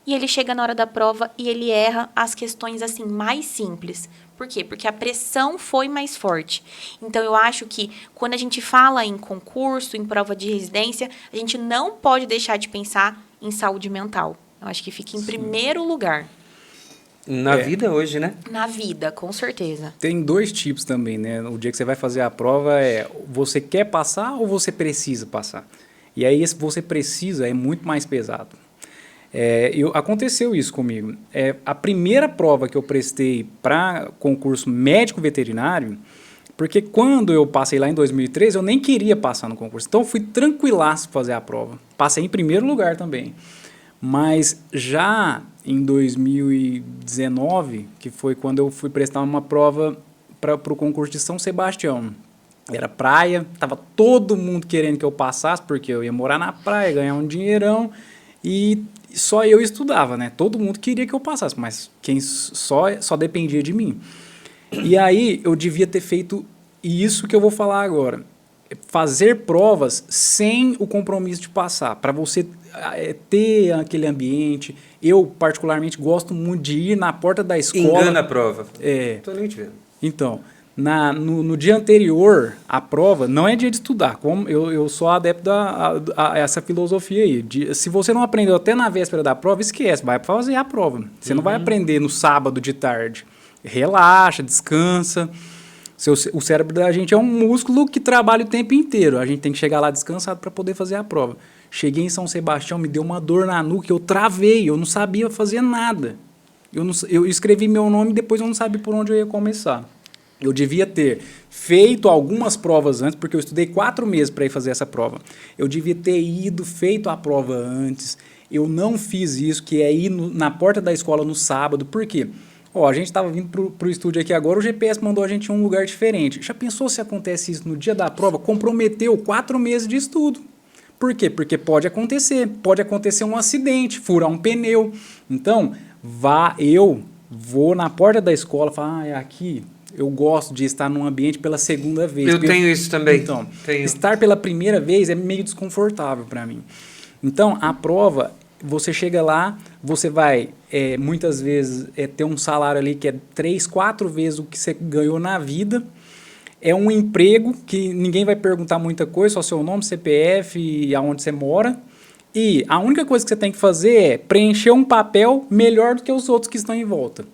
e ele chega na hora da prova e ele erra as questões assim mais simples. Por quê? Porque a pressão foi mais forte. Então, eu acho que quando a gente fala em concurso, em prova de residência, a gente não pode deixar de pensar em saúde mental. Eu acho que fica em primeiro lugar. Na vida hoje, né? Na vida, com certeza. Tem 2 tipos também, né? O dia que você vai fazer a prova você quer passar ou você precisa passar? E aí, esse você precisa é muito mais pesado. Aconteceu isso comigo. A primeira prova que eu prestei para concurso médico veterinário, porque quando eu passei lá em 2013, eu nem queria passar no concurso. Então, eu fui tranquilaço fazer a prova. Passei em primeiro lugar também. Mas já em 2019, que foi quando eu fui prestar uma prova para o concurso de São Sebastião. Era praia, estava todo mundo querendo que eu passasse, porque eu ia morar na praia, ganhar um dinheirão, e só eu estudava, né? Todo mundo queria que eu passasse, mas quem só dependia de mim. E aí eu devia ter feito isso que eu vou falar agora. Fazer provas sem o compromisso de passar, para você ter aquele ambiente. Eu, particularmente, gosto muito de ir na porta da escola. Engana a prova. Tô nem te vendo. Então, no dia anterior à prova, não é dia de estudar. Como eu sou adepto a essa filosofia aí. Se você não aprendeu até na véspera da prova, esquece, vai fazer a prova. Você não vai aprender no sábado de tarde. Relaxa, descansa. O cérebro da gente é um músculo que trabalha o tempo inteiro. A gente tem que chegar lá descansado para poder fazer a prova. Cheguei em São Sebastião, me deu uma dor na nuca, eu travei, eu não sabia fazer nada. Eu escrevi meu nome e depois eu não sabia por onde eu ia começar. Eu devia ter feito algumas provas antes, porque eu estudei 4 meses para ir fazer essa prova. Eu devia ter feito a prova antes. Eu não fiz isso, que é ir na porta da escola no sábado. Por quê? A gente estava vindo para o estúdio aqui agora, o GPS mandou a gente em um lugar diferente. Já pensou se acontece isso no dia da prova? Comprometeu 4 meses de estudo. Por quê? Porque pode acontecer um acidente, furar um pneu. Então, eu vou na porta da escola e falo, é aqui. Eu gosto de estar num ambiente pela segunda vez. Eu tenho isso também. Então, estar pela primeira vez é meio desconfortável para mim. Então, a prova, você chega lá, você vai, muitas vezes, ter um salário ali que é 3, 4 vezes o que você ganhou na vida. É um emprego que ninguém vai perguntar muita coisa, só seu nome, CPF e aonde você mora. E a única coisa que você tem que fazer é preencher um papel melhor do que os outros que estão em volta.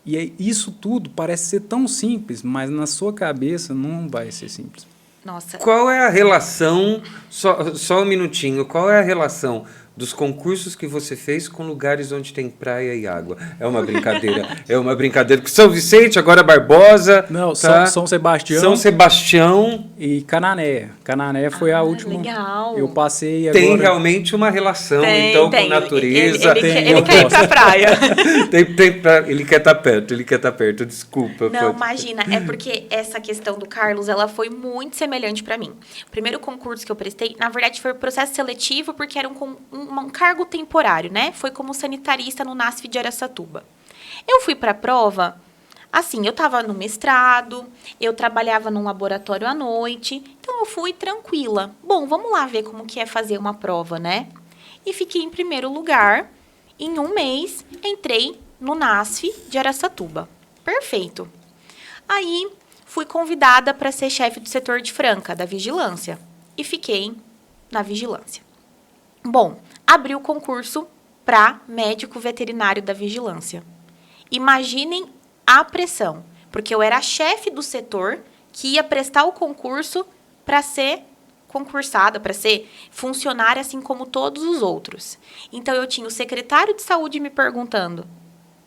E isso tudo parece ser tão simples, mas na sua cabeça não vai ser simples. Nossa. Qual é a relação, só um minutinho, qual é a relação dos concursos que você fez com lugares onde tem praia e água? É uma brincadeira. São Vicente, agora Barbosa. Não, tá? São Sebastião. São Sebastião. E Canané. Canané foi a última. Legal. Eu passei agora. Tem realmente uma relação, então, com natureza. Ele quer ir pra praia. Ele quer estar perto, desculpa. Não, imagina, é porque essa questão do Carlos, ela foi muito semelhante para mim. O primeiro concurso que eu prestei, na verdade, foi um processo seletivo, porque era um cargo temporário, né? Foi como sanitarista no NASF de Araçatuba. Eu fui para a prova, assim, eu estava no mestrado, eu trabalhava num laboratório à noite, então eu fui tranquila. Bom, vamos lá ver como que é fazer uma prova, né? E fiquei em primeiro lugar. Em um mês, entrei no NASF de Araçatuba. Perfeito. Aí, fui convidada para ser chefe do setor de Franca, da vigilância. E fiquei na vigilância. Bom, abri o concurso para médico veterinário da vigilância. Imaginem a pressão, porque eu era a chefe do setor que ia prestar o concurso para ser concursada, para ser funcionária assim como todos os outros. Então, eu tinha o secretário de saúde me perguntando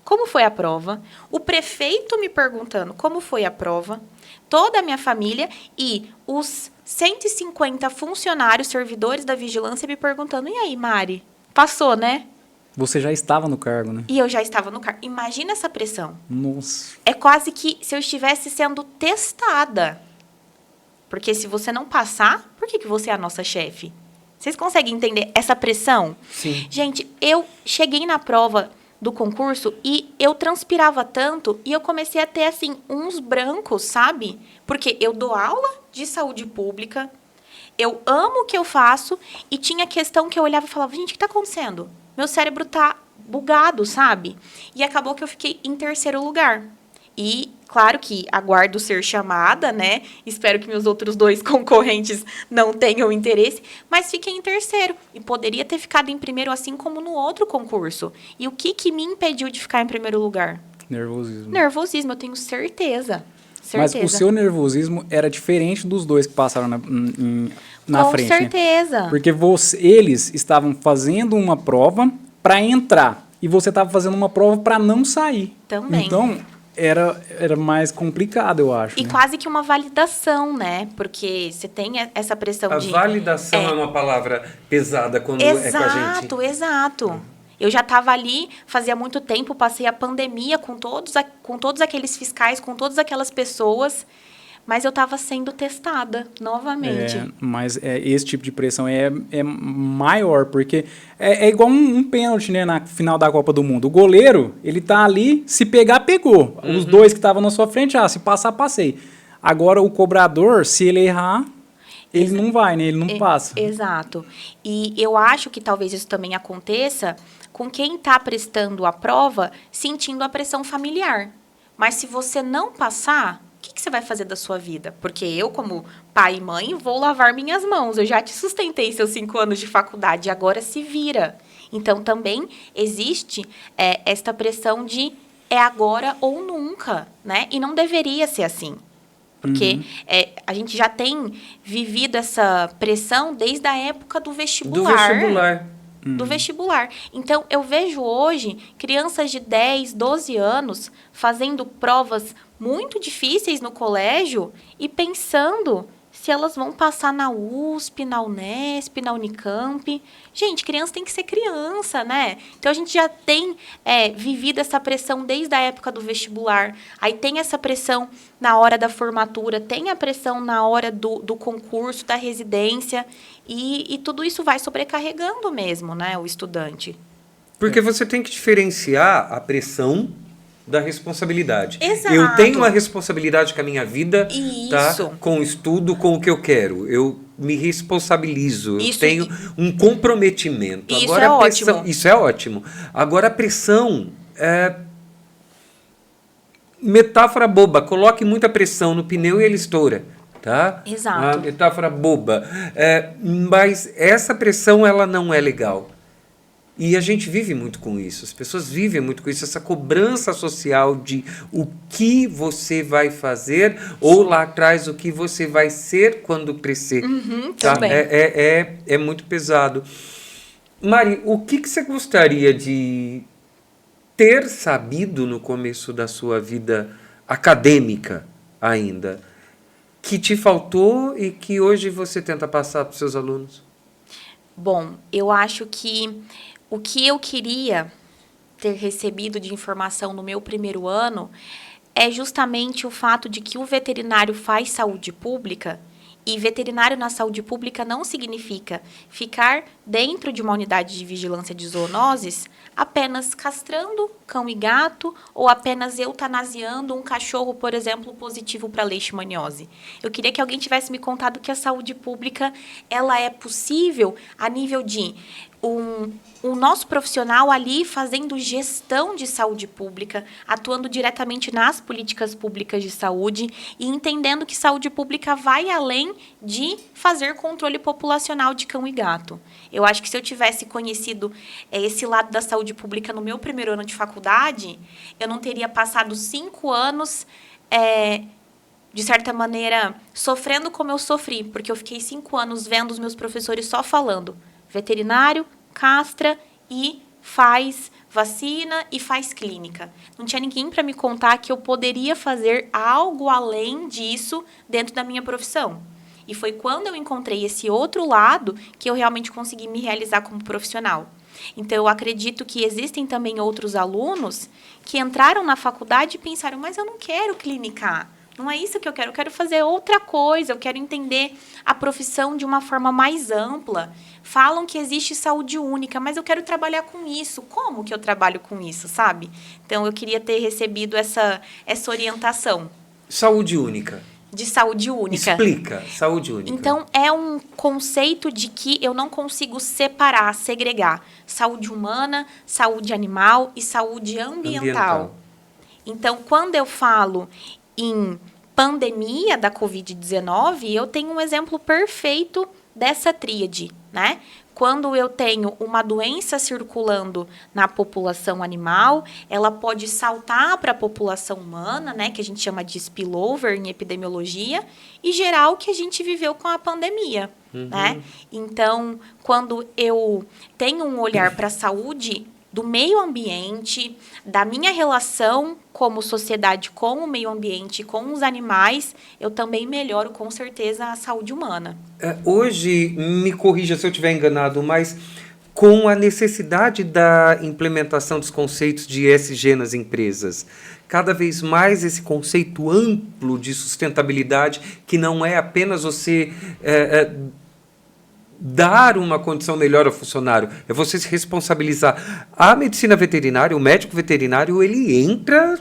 como foi a prova, o prefeito me perguntando como foi a prova, toda a minha família e os 150 funcionários, servidores da vigilância me perguntando, e aí, Mari? Passou, né? Você já estava no cargo, né? E eu já estava no cargo. Imagina essa pressão. Nossa. É quase que se eu estivesse sendo testada. Porque se você não passar, por que você é a nossa chefe? Vocês conseguem entender essa pressão? Sim. Gente, eu cheguei na prova do concurso e eu transpirava tanto e eu comecei a ter, assim, uns brancos, sabe? Porque eu dou aula de saúde pública, eu amo o que eu faço e tinha questão que eu olhava e falava, gente, o que está acontecendo? Meu cérebro tá bugado, sabe? E acabou que eu fiquei em terceiro lugar. E, claro que aguardo ser chamada, né? Espero que meus outros 2 concorrentes não tenham interesse, mas fiquei em terceiro. E poderia ter ficado em primeiro, assim como no outro concurso. E o que me impediu de ficar em primeiro lugar? Nervosismo. Nervosismo, eu tenho certeza. Mas o seu nervosismo era diferente dos 2 que passaram na frente, Com certeza. né? Porque eles estavam fazendo uma prova para entrar e você estava fazendo uma prova para não sair. Também. Então, era mais complicado, eu acho. E né? quase que uma validação, né? Porque você tem essa pressão A de... validação é uma palavra pesada quando é com a gente. Exato. Eu já estava ali, fazia muito tempo, passei a pandemia com todos aqueles fiscais, com todas aquelas pessoas, mas eu estava sendo testada novamente. Mas esse tipo de pressão é maior, porque é igual um pênalti, né, na final da Copa do Mundo. O goleiro, ele tá ali, se pegar, pegou. Os 2 que estavam na sua frente, se passar, passei. Agora, o cobrador, se ele errar, ele não vai, né? Ele não passa. Exato. E eu acho que talvez isso também aconteça com quem está prestando a prova sentindo a pressão familiar. Mas se você não passar, o que você vai fazer da sua vida? Porque eu, como pai e mãe, vou lavar minhas mãos. Eu já te sustentei seus 5 anos de faculdade, agora se vira. Então, também existe esta pressão de é agora ou nunca, né? E não deveria ser assim. Porque a gente já tem vivido essa pressão desde a época do vestibular. Do vestibular. Então, eu vejo hoje crianças de 10, 12 anos fazendo provas muito difíceis no colégio e pensando se elas vão passar na USP, na Unesp, na Unicamp. Gente, criança tem que ser criança, né? Então, a gente já tem vivido essa pressão desde a época do vestibular. Aí tem essa pressão na hora da formatura, tem a pressão na hora do concurso, da residência. E tudo isso vai sobrecarregando mesmo, né, o estudante. Porque você tem que diferenciar a pressão da responsabilidade. Exato. Eu tenho uma responsabilidade com a minha vida, Isso. tá? Com o estudo, com o que eu quero. Eu me responsabilizo. Isso. Eu tenho um comprometimento. Isso Agora, é a pressão, ótimo. isso é ótimo. Agora, a pressão é metáfora boba. Coloque muita pressão no pneu e ele estoura. Tá? Exato. Uma metáfora boba. Mas essa pressão, ela não é legal. E a gente vive muito com isso. As pessoas vivem muito com isso. Essa cobrança social de o que você vai fazer ou lá atrás o que você vai ser quando crescer. Tá? Também. É muito pesado. Mari, o que você gostaria de ter sabido no começo da sua vida acadêmica ainda, que te faltou e que hoje você tenta passar para os seus alunos? Bom, eu acho que o que eu queria ter recebido de informação no meu primeiro ano é justamente o fato de que o veterinário faz saúde pública. E veterinário na saúde pública não significa ficar dentro de uma unidade de vigilância de zoonoses apenas castrando cão e gato ou apenas eutanasiando um cachorro, por exemplo, positivo para leishmaniose. Eu queria que alguém tivesse me contado que a saúde pública ela é possível a nível de o nosso profissional ali fazendo gestão de saúde pública, atuando diretamente nas políticas públicas de saúde e entendendo que saúde pública vai além de fazer controle populacional de cão e gato. Eu acho que se eu tivesse conhecido esse lado da saúde pública no meu primeiro ano de faculdade, eu não teria passado 5 anos, de certa maneira, sofrendo como eu sofri, porque eu fiquei 5 anos vendo os meus professores só falando veterinário, castra e faz vacina e faz clínica. Não tinha ninguém para me contar que eu poderia fazer algo além disso dentro da minha profissão. E foi quando eu encontrei esse outro lado que eu realmente consegui me realizar como profissional. Então, eu acredito que existem também outros alunos que entraram na faculdade e pensaram, mas eu não quero clinicar. Não é isso que eu quero fazer outra coisa, eu quero entender a profissão de uma forma mais ampla. Falam que existe saúde única, mas eu quero trabalhar com isso. Como que eu trabalho com isso, sabe? Então, eu queria ter recebido essa orientação. Saúde única. De saúde única. Explica, saúde única. Então, é um conceito de que eu não consigo separar, segregar saúde humana, saúde animal e saúde ambiental. Então, quando eu falo em pandemia da Covid-19, eu tenho um exemplo perfeito dessa tríade, né? Quando eu tenho uma doença circulando na população animal, ela pode saltar para a população humana, né, que a gente chama de spillover em epidemiologia, e gerar o que a gente viveu com a pandemia, né? Então, quando eu tenho um olhar para a saúde do meio ambiente, da minha relação como sociedade com o meio ambiente, com os animais, eu também melhoro com certeza a saúde humana. Hoje, me corrija se eu estiver enganado, mas com a necessidade da implementação dos conceitos de ESG nas empresas, cada vez mais esse conceito amplo de sustentabilidade, que não é apenas você dar uma condição melhor ao funcionário, é você se responsabilizar. A medicina veterinária, o médico veterinário, ele entra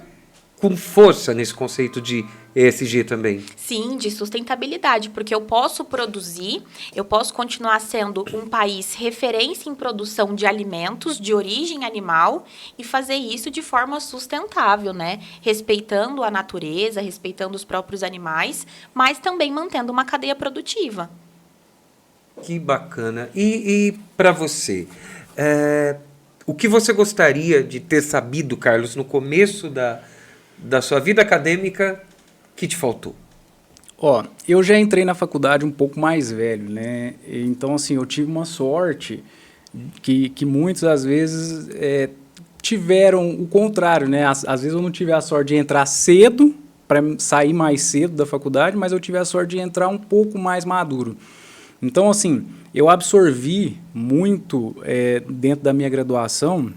com força nesse conceito de ESG também. Sim, de sustentabilidade, porque eu posso produzir, eu posso continuar sendo um país referência em produção de alimentos de origem animal e fazer isso de forma sustentável, né? Respeitando a natureza, respeitando os próprios animais, mas também mantendo uma cadeia produtiva. Que bacana. E para você, o que você gostaria de ter sabido, Carlos, no começo da sua vida acadêmica que te faltou? Eu já entrei na faculdade um pouco mais velho, né? Então, assim, eu tive uma sorte que muitos, às vezes, tiveram o contrário, né? Às vezes eu não tive a sorte de entrar cedo, para sair mais cedo da faculdade, mas eu tive a sorte de entrar um pouco mais maduro. Então, assim, eu absorvi muito dentro da minha graduação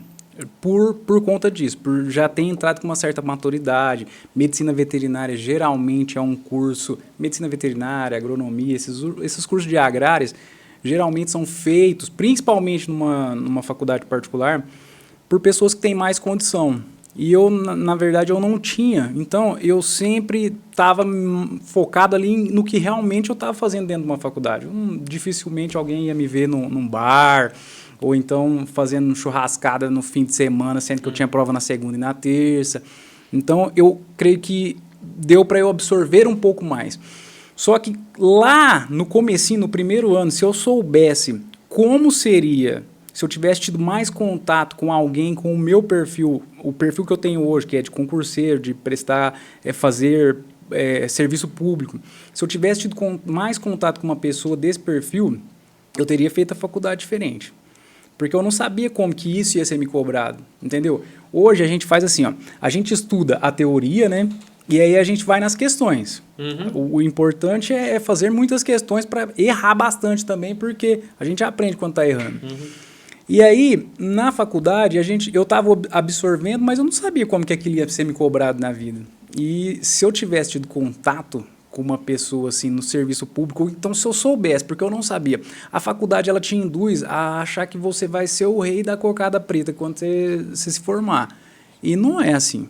por conta disso, por já ter entrado com uma certa maturidade. Medicina veterinária geralmente é um curso, medicina veterinária, agronomia, esses cursos de agrárias, geralmente são feitos, principalmente numa faculdade particular, por pessoas que têm mais condição. E eu, na verdade, eu não tinha. Então, eu sempre estava focado ali no que realmente eu estava fazendo dentro de uma faculdade. Dificilmente alguém ia me ver num bar, ou então fazendo churrascada no fim de semana, sendo que eu tinha prova na segunda e na terça. Então, eu creio que deu para eu absorver um pouco mais. Só que lá, no comecinho, no primeiro ano, se eu soubesse como seria... Se eu tivesse tido mais contato com alguém com o meu perfil, o perfil que eu tenho hoje, que é de concurseiro, de prestar, fazer serviço público, se eu tivesse tido mais contato com uma pessoa desse perfil, eu teria feito a faculdade diferente. Porque eu não sabia como que isso ia ser me cobrado, entendeu? Hoje a gente faz assim, a gente estuda a teoria, né? E aí a gente vai nas questões. O importante é fazer muitas questões para errar bastante também, porque a gente aprende quando está errando. E aí, na faculdade, eu estava absorvendo, mas eu não sabia como que aquilo ia ser me cobrado na vida. E se eu tivesse tido contato com uma pessoa assim no serviço público, então se eu soubesse, porque eu não sabia, a faculdade ela te induz a achar que você vai ser o rei da cocada preta quando você se formar. E não é assim.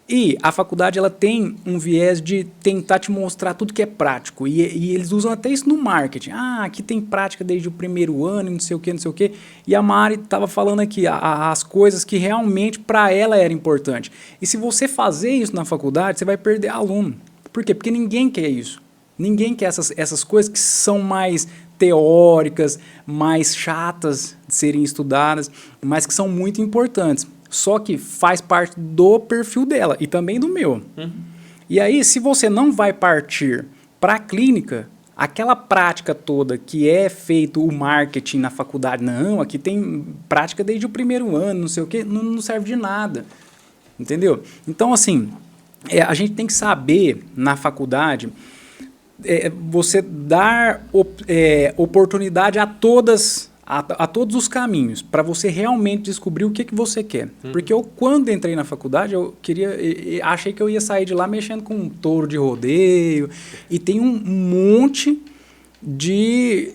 E a faculdade ela tem um viés de tentar te mostrar tudo que é prático. E eles usam até isso no marketing. Aqui tem prática desde o primeiro ano, não sei o quê, não sei o quê. E a Mari estava falando aqui as coisas que realmente para ela era importante. E se você fazer isso na faculdade, você vai perder aluno. Por quê? Porque ninguém quer isso. Ninguém quer essas coisas que são mais teóricas, mais chatas de serem estudadas, mas que são muito importantes. Só que faz parte do perfil dela e também do meu. E aí, se você não vai partir para a clínica, aquela prática toda que é feito o marketing na faculdade, não, aqui tem prática desde o primeiro ano, não sei o quê, não serve de nada. Entendeu? Então, assim, a gente tem que saber na faculdade você dar oportunidade a todas a todos os caminhos para você realmente descobrir o que você quer. Porque eu, quando entrei na faculdade, achei que eu ia sair de lá mexendo com um touro de rodeio, e tem um monte de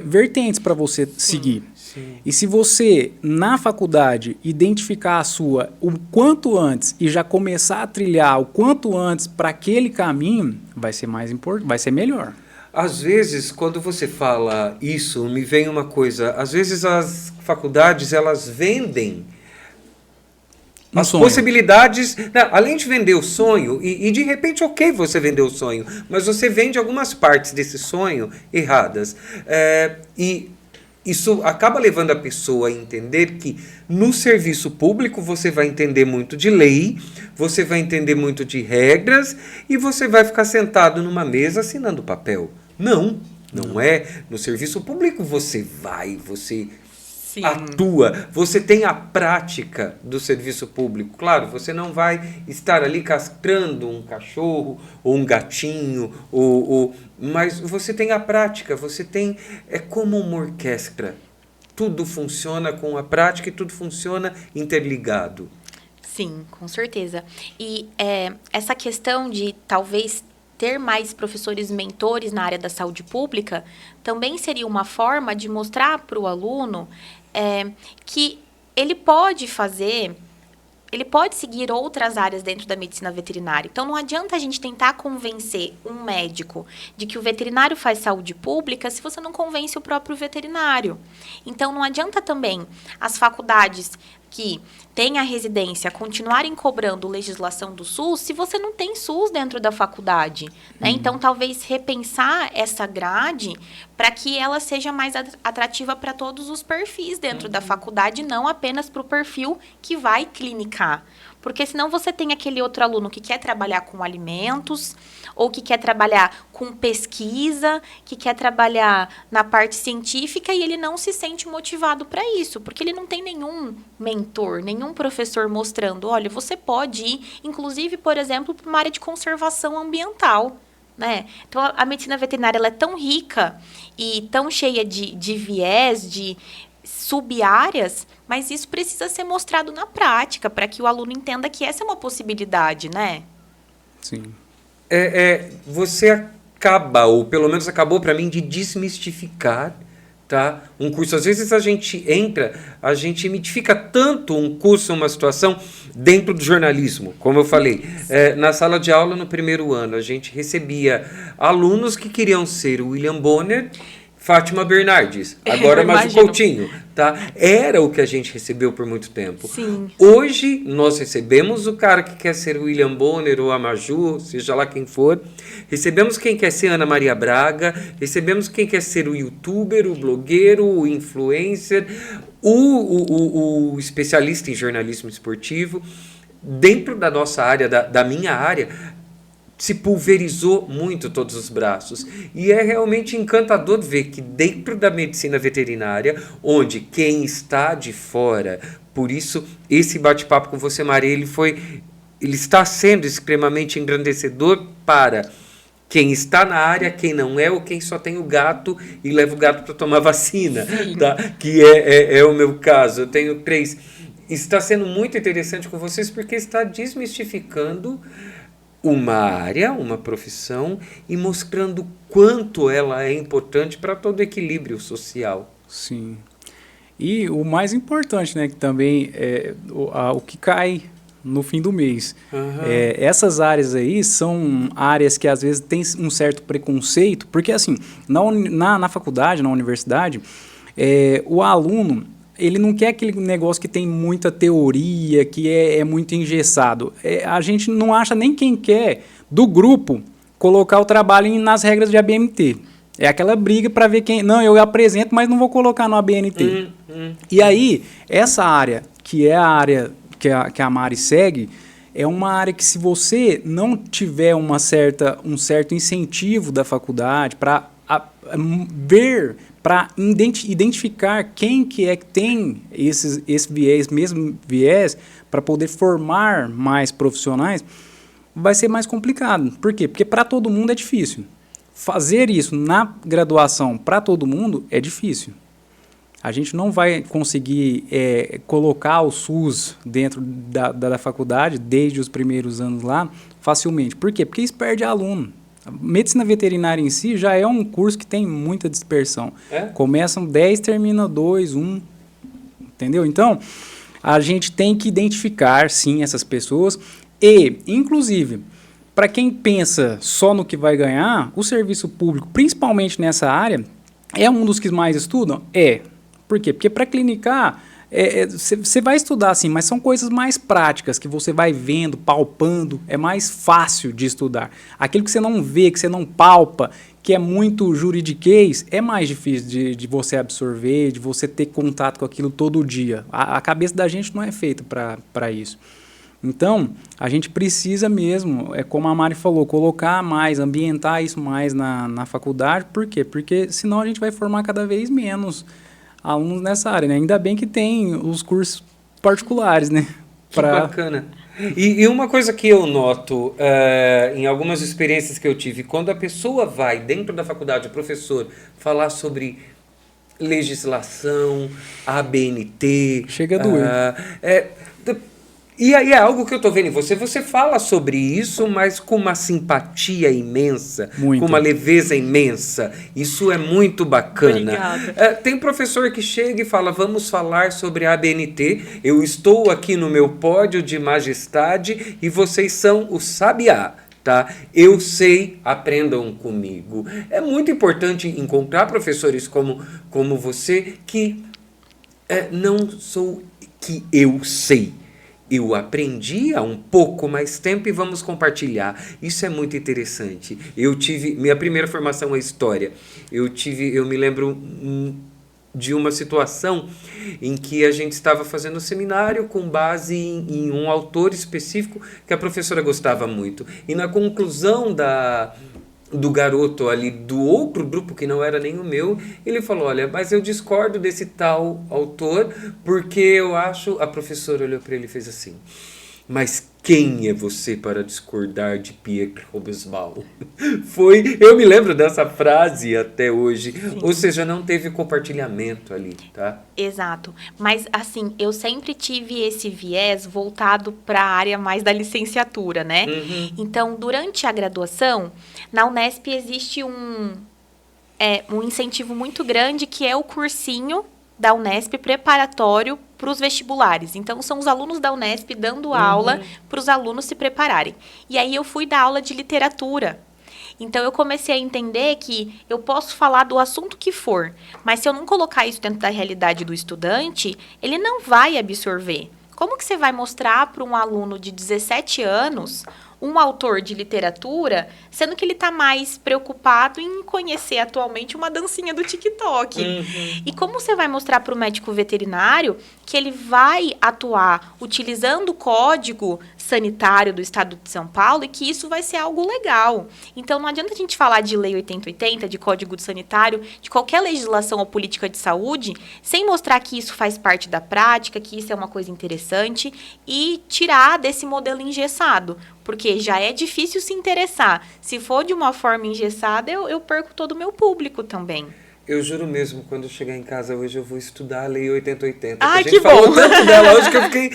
vertentes para você seguir. Sim. E se você, na faculdade, identificar a sua o quanto antes e já começar a trilhar o quanto antes para aquele caminho, vai ser mais importante, vai ser melhor. Às vezes, quando você fala isso, me vem uma coisa. Às vezes as faculdades, elas vendem as sonho. possibilidades, não, além de vender o sonho, e de repente, ok, você vendeu o sonho, mas você vende algumas partes desse sonho erradas. E isso acaba levando a pessoa a entender que no serviço público você vai entender muito de lei, você vai entender muito de regras e você vai ficar sentado numa mesa assinando papel. Não é. No serviço público você Sim. atua, você tem a prática do serviço público. Claro, você não vai estar ali castrando um cachorro ou um gatinho, mas você tem a prática, é como uma orquestra. Tudo funciona com a prática e tudo funciona interligado. Sim, com certeza. E essa questão de talvez ter mais professores mentores na área da saúde pública também seria uma forma de mostrar para o aluno que ele pode seguir outras áreas dentro da medicina veterinária. Então, não adianta a gente tentar convencer um médico de que o veterinário faz saúde pública se você não convence o próprio veterinário. Então, não adianta também as faculdades que têm a residência continuarem cobrando legislação do SUS se você não tem SUS dentro da faculdade, né? Então, talvez repensar essa grade para que ela seja mais atrativa para todos os perfis dentro da faculdade, não apenas para o perfil que vai clinicar. Porque senão você tem aquele outro aluno que quer trabalhar com alimentos, ou que quer trabalhar com pesquisa, que quer trabalhar na parte científica e ele não se sente motivado para isso, porque ele não tem nenhum mentor, nenhum professor mostrando, olha, você pode ir, inclusive, por exemplo, para uma área de conservação ambiental. Né? Então, a medicina veterinária ela é tão rica e tão cheia de viés, de sub-áreas, mas isso precisa ser mostrado na prática para que o aluno entenda que essa é uma possibilidade, né? Sim. Você acaba, ou pelo menos acabou para mim, de desmistificar, tá? Um curso. Às vezes a gente mitifica tanto um curso, uma situação, dentro do jornalismo, como eu falei. Na sala de aula, no primeiro ano, a gente recebia alunos que queriam ser o William Bonner, Fátima Bernardes, agora Maju Coutinho, tá? Era o que a gente recebeu por muito tempo. Sim. Hoje, nós recebemos o cara que quer ser o William Bonner ou a Maju, seja lá quem for. Recebemos quem quer ser Ana Maria Braga, recebemos quem quer ser o youtuber, o blogueiro, o influencer, o especialista em jornalismo esportivo. Dentro da nossa área, da minha área, se pulverizou muito todos os braços. E é realmente encantador ver que dentro da medicina veterinária, onde quem está de fora, por isso esse bate-papo com você, Maria, ele está sendo extremamente engrandecedor para quem está na área, quem não é, ou quem só tem o gato e leva o gato para tomar vacina, tá? Que é o meu caso. Eu tenho 3. Está sendo muito interessante com vocês porque está desmistificando uma área, uma profissão, e mostrando quanto ela é importante para todo o equilíbrio social. Sim. E o mais importante, né, que também é o que cai no fim do mês. Uhum. Essas áreas aí são áreas que às vezes tem um certo preconceito, porque assim, na faculdade, na universidade, o aluno, ele não quer aquele negócio que tem muita teoria, que é muito engessado. A gente não acha nem quem quer, do grupo, colocar o trabalho nas regras de ABNT. É aquela briga para ver quem... Não, eu apresento, mas não vou colocar no ABNT. E aí, essa área, que é a área que a Mari segue, é uma área que, se você não tiver um certo incentivo da faculdade para ver... para identificar quem que tem esse mesmo viés, para poder formar mais profissionais, vai ser mais complicado. Por quê? Porque para todo mundo é difícil. Fazer isso na graduação para todo mundo é difícil. A gente não vai conseguir colocar o SUS dentro da faculdade, desde os primeiros anos lá, facilmente. Por quê? Porque isso perde aluno. A medicina veterinária em si já é um curso que tem muita dispersão. Começam 10, termina 2, 1, entendeu? Então, a gente tem que identificar, sim, essas pessoas e, inclusive, para quem pensa só no que vai ganhar, o serviço público, principalmente nessa área, é um dos que mais estudam? Por quê? Porque para clinicar, você vai estudar sim, mas são coisas mais práticas, que você vai vendo, palpando, é mais fácil de estudar. Aquilo que você não vê, que você não palpa, que é muito juridiquês, é mais difícil de você absorver, de você ter contato com aquilo todo dia. A cabeça da gente não é feita para isso. Então, a gente precisa mesmo, como a Mari falou, colocar mais, ambientar isso mais na faculdade. Por quê? Porque senão a gente vai formar cada vez menos alunos nessa área, né? Ainda bem que tem os cursos particulares, né? Que bacana. E uma coisa que eu noto em algumas experiências que eu tive, quando a pessoa vai dentro da faculdade, o professor, falar sobre legislação, ABNT... Chega a doer. E aí é algo que eu estou vendo em você. Você fala sobre isso, mas com uma simpatia imensa, muito. Com uma leveza imensa. Isso é muito bacana. Obrigada. Tem professor que chega e fala, vamos falar sobre a ABNT. Eu estou aqui no meu pódio de majestade e vocês são o sabiá. Tá? Eu sei, aprendam comigo. É muito importante encontrar professores como você que não sou que eu sei. Eu aprendi há um pouco mais tempo e vamos compartilhar. Isso é muito interessante. Minha primeira formação é história. Eu me lembro de uma situação em que a gente estava fazendo um seminário com base em um autor específico que a professora gostava muito. E na conclusão do garoto ali, do outro grupo que não era nem o meu, ele falou, olha, mas eu discordo desse tal autor, porque eu acho... A professora olhou para ele e fez assim, mas quem é você para discordar de Pierre Robesbal? Eu me lembro dessa frase até hoje. Sim. Ou seja, não teve compartilhamento ali, tá? Exato. Mas, assim, eu sempre tive esse viés voltado para a área mais da licenciatura, né? Uhum. Então, durante a graduação, na Unesp existe um incentivo muito grande, que é o cursinho da Unesp preparatório para os vestibulares. Então, são os alunos da Unesp dando aula para os alunos se prepararem. E aí, eu fui dar aula de literatura. Então, eu comecei a entender que eu posso falar do assunto que for, mas se eu não colocar isso dentro da realidade do estudante, ele não vai absorver. Como que você vai mostrar para um aluno de 17 anos um autor de literatura, sendo que ele está mais preocupado em conhecer atualmente uma dancinha do TikTok? Uhum. E como você vai mostrar para o médico veterinário que ele vai atuar utilizando o código sanitário do Estado de São Paulo e que isso vai ser algo legal? Então, não adianta a gente falar de Lei 8080, de Código Sanitário, de qualquer legislação ou política de saúde, sem mostrar que isso faz parte da prática, que isso é uma coisa interessante e tirar desse modelo engessado. Porque já é difícil se interessar. Se for de uma forma engessada, eu perco todo o meu público também. Eu juro mesmo, quando eu chegar em casa hoje, eu vou estudar a Lei 8080. Ai, a gente falou tanto dela hoje que eu fiquei...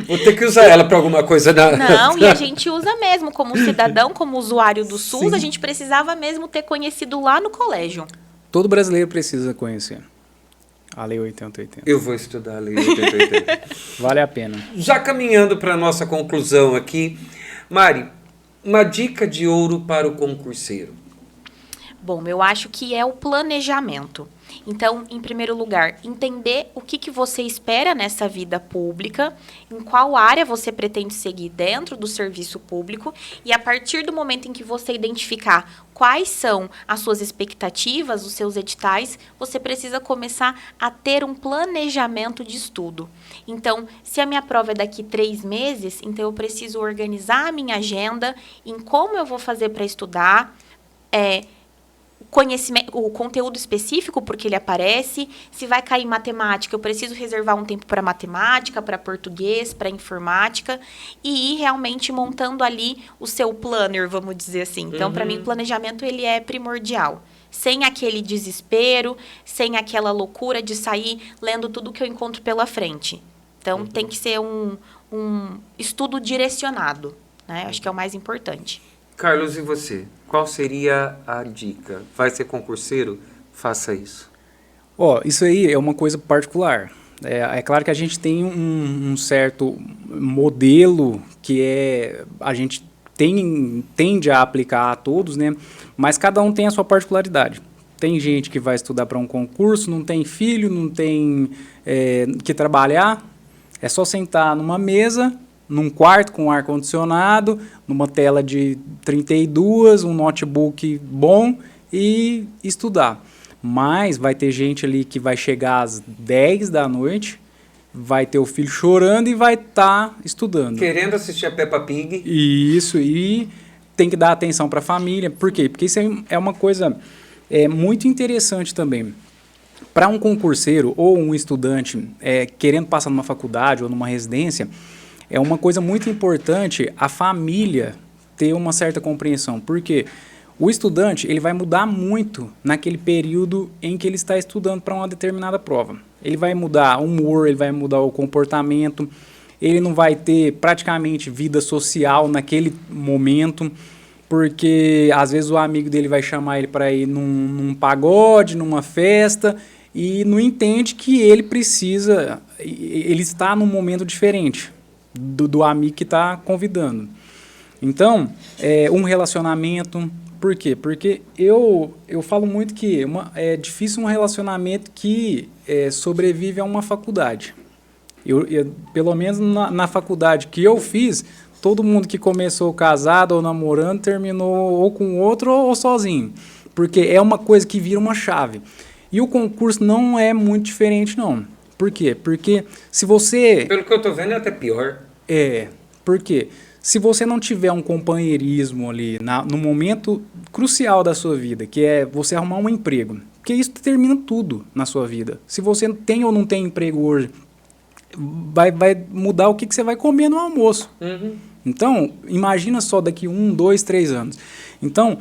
Vou ter que usar ela para alguma coisa. Não, e a gente usa mesmo. Como cidadão, como usuário do SUS, Sim. A gente precisava mesmo ter conhecido lá no colégio. Todo brasileiro precisa conhecer a Lei 8080. Eu vou estudar a Lei 8080. Vale a pena. Já caminhando para a nossa conclusão aqui, Mari, uma dica de ouro para o concurseiro. Bom, eu acho que é o planejamento. Então, em primeiro lugar, entender o que você espera nessa vida pública, em qual área você pretende seguir dentro do serviço público, e a partir do momento em que você identificar quais são as suas expectativas, os seus editais, você precisa começar a ter um planejamento de estudo. Então, se a minha prova é daqui 3 meses, então eu preciso organizar a minha agenda em como eu vou fazer para estudar, conhecimento, o conteúdo específico, porque ele aparece. Se vai cair matemática, eu preciso reservar um tempo para matemática, para português, para informática, e ir realmente montando ali o seu planner, vamos dizer assim. Então, para mim, o planejamento ele é primordial. Sem aquele desespero, sem aquela loucura de sair lendo tudo que eu encontro pela frente. Então, tem que ser um estudo direcionado, né? Acho que é o mais importante. Carlos, e você? Qual seria a dica? Vai ser concurseiro? Faça isso. Isso aí é uma coisa particular. É claro que a gente tem um certo modelo que a gente tende a aplicar a todos, né? Mas cada um tem a sua particularidade. Tem gente que vai estudar para um concurso, não tem filho, não tem que trabalhar. É só sentar numa mesa, num quarto com ar-condicionado, numa tela de 32, um notebook bom e estudar. Mas vai ter gente ali que vai chegar às 10 da noite, vai ter o filho chorando e vai estar estudando. Querendo assistir a Peppa Pig. Isso, e tem que dar atenção para a família. Por quê? Porque isso é uma coisa muito interessante também. Para um concurseiro ou um estudante querendo passar numa faculdade ou numa residência, é uma coisa muito importante a família ter uma certa compreensão. Por quê? O estudante ele vai mudar muito naquele período em que ele está estudando para uma determinada prova. Ele vai mudar o humor, ele vai mudar o comportamento, ele não vai ter praticamente vida social naquele momento, porque às vezes o amigo dele vai chamar ele para ir num pagode, numa festa, e não entende que ele está num momento diferente do amigo que está convidando. Então, um relacionamento. Por quê? Porque eu falo muito que é difícil um relacionamento que sobrevive a uma faculdade. Pelo menos na faculdade que eu fiz, todo mundo que começou casado ou namorando terminou ou com outro ou sozinho. Porque é uma coisa que vira uma chave. E o concurso não é muito diferente, não. Por quê? Porque se você... Pelo que eu estou vendo, é até pior. Por quê? Se você não tiver um companheirismo ali no momento crucial da sua vida, que é você arrumar um emprego, porque isso determina tudo na sua vida. Se você tem ou não tem emprego hoje, vai mudar o que você vai comer no almoço. Uhum. Então, imagina só daqui 1, 2, 3 anos. Então,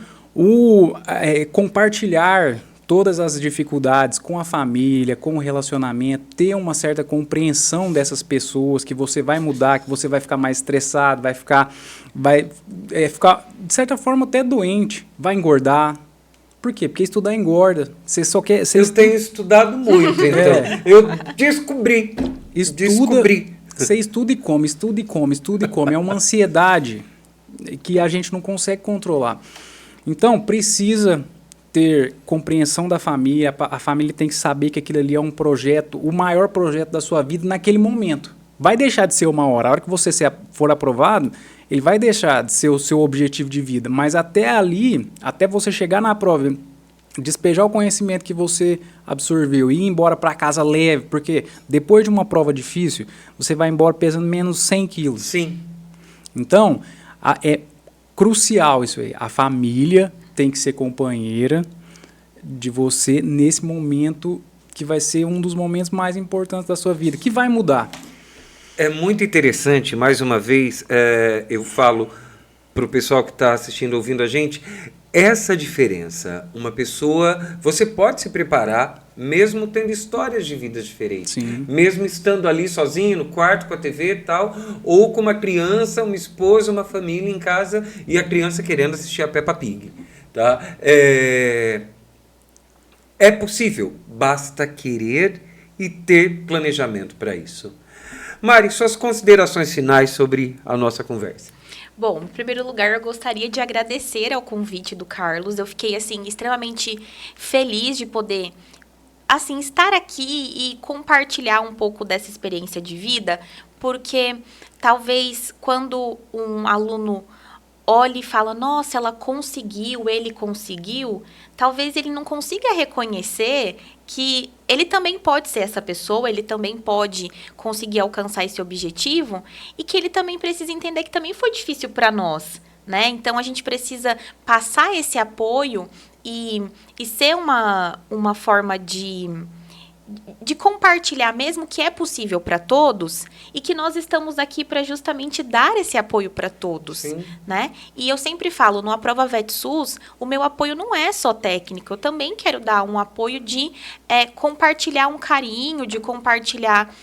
compartilhar todas as dificuldades com a família, com o relacionamento, ter uma certa compreensão dessas pessoas, que você vai mudar, que você vai ficar mais estressado, vai ficar, de certa forma, até doente, vai engordar. Por quê? Porque estudar engorda. Você só quer... Eu tenho estudado muito, então. Eu descobri. Você estuda e come, estuda e come, estuda e come. É uma ansiedade que a gente não consegue controlar. Então, precisa ter compreensão da família, a família tem que saber que aquilo ali é um projeto, o maior projeto da sua vida naquele momento. Vai deixar de ser uma hora. A hora que você for aprovado, ele vai deixar de ser o seu objetivo de vida. Mas até ali, até você chegar na prova, despejar o conhecimento que você absorveu e ir embora para casa leve, porque depois de uma prova difícil, você vai embora pesando menos 100 quilos. Sim. Então, é crucial isso aí. A família tem que ser companheira de você nesse momento que vai ser um dos momentos mais importantes da sua vida, que vai mudar. É muito interessante, mais uma vez, eu falo para o pessoal que está assistindo, ouvindo a gente, essa diferença. Uma pessoa, você pode se preparar, mesmo tendo histórias de vidas diferentes. Sim. Mesmo estando ali sozinho, no quarto, com a TV e tal, ou com uma criança, uma esposa, uma família em casa, e a criança querendo assistir a Peppa Pig. Tá? É possível, basta querer e ter planejamento para isso. Mari, suas considerações finais sobre a nossa conversa. Bom, em primeiro lugar, eu gostaria de agradecer ao convite do Carlos. Eu fiquei, assim, extremamente feliz de poder, assim, estar aqui e compartilhar um pouco dessa experiência de vida, porque talvez quando um aluno olha e fala, nossa, ela conseguiu, ele conseguiu, talvez ele não consiga reconhecer que ele também pode ser essa pessoa, ele também pode conseguir alcançar esse objetivo e que ele também precisa entender que também foi difícil para nós, né? Então, a gente precisa passar esse apoio e ser uma forma de compartilhar mesmo que é possível para todos e que nós estamos aqui para justamente dar esse apoio para todos, Sim. né? E eu sempre falo, no Aprova VetSUS, o meu apoio não é só técnico, eu também quero dar um apoio de compartilhar um carinho, de compartilhar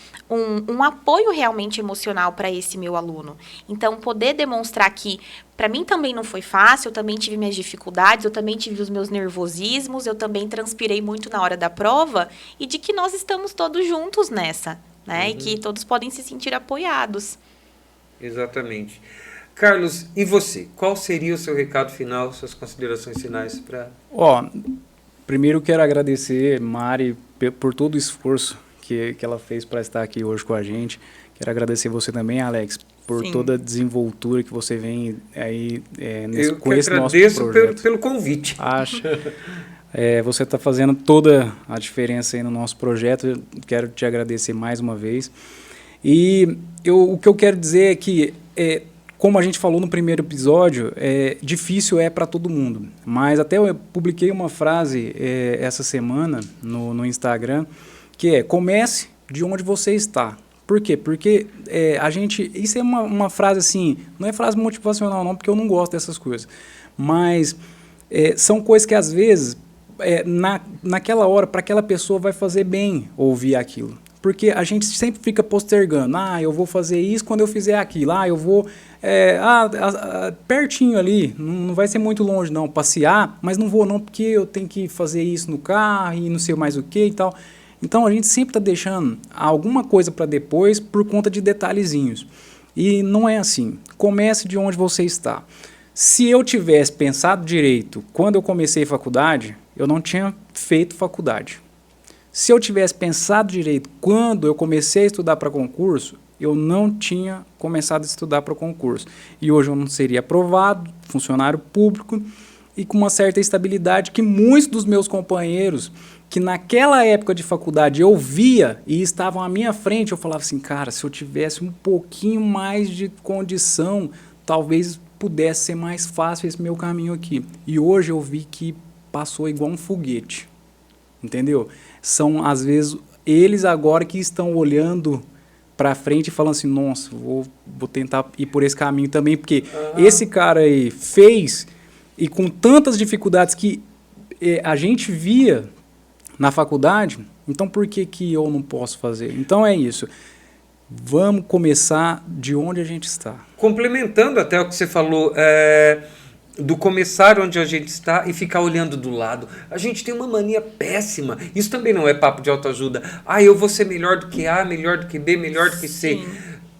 um apoio realmente emocional para esse meu aluno. Então, poder demonstrar que para mim também não foi fácil, eu também tive minhas dificuldades, eu também tive os meus nervosismos, eu também transpirei muito na hora da prova, e de que nós estamos todos juntos nessa, né? E que todos podem se sentir apoiados. Exatamente. Carlos, e você? Qual seria o seu recado final, suas considerações finais para... Primeiro quero agradecer Mari por todo o esforço que ela fez para estar aqui hoje com a gente. Quero agradecer você também, Alex, por Sim. toda a desenvoltura que você vem aí Eu com que esse nosso agradeço projeto. pelo convite. Acho. Você está fazendo toda a diferença aí no nosso projeto. Eu quero te agradecer mais uma vez. E o que eu quero dizer é que, como a gente falou no primeiro episódio, difícil para todo mundo. Mas até eu publiquei uma frase essa semana no Instagram, que comece de onde você está. Por quê? Porque isso é uma frase assim, não é frase motivacional não, porque eu não gosto dessas coisas. Mas são coisas que às vezes, naquela hora, para aquela pessoa vai fazer bem ouvir aquilo. Porque a gente sempre fica postergando. Eu vou fazer isso quando eu fizer aquilo. Eu vou pertinho ali, não vai ser muito longe não, passear, mas não vou não porque eu tenho que fazer isso no carro e não sei mais o que e tal. Então, a gente sempre está deixando alguma coisa para depois por conta de detalhezinhos. E não é assim. Comece de onde você está. Se eu tivesse pensado direito quando eu comecei faculdade, eu não tinha feito faculdade. Se eu tivesse pensado direito quando eu comecei a estudar para concurso, eu não tinha começado a estudar para concurso. E hoje eu não seria aprovado, funcionário público, e com uma certa estabilidade que muitos dos meus companheiros que naquela época de faculdade eu via e estavam à minha frente, eu falava assim, cara, se eu tivesse um pouquinho mais de condição, talvez pudesse ser mais fácil esse meu caminho aqui. E hoje eu vi que passou igual um foguete, entendeu? São, às vezes, eles agora que estão olhando para frente e falando assim, nossa, vou tentar ir por esse caminho também, porque esse cara aí fez, e com tantas dificuldades que a gente via na faculdade, então por que eu não posso fazer? Então é isso. Vamos começar de onde a gente está. Complementando até o que você falou, do começar onde a gente está e ficar olhando do lado. A gente tem uma mania péssima. Isso também não é papo de autoajuda. Eu vou ser melhor do que A, melhor do que B, melhor do que C. Sim.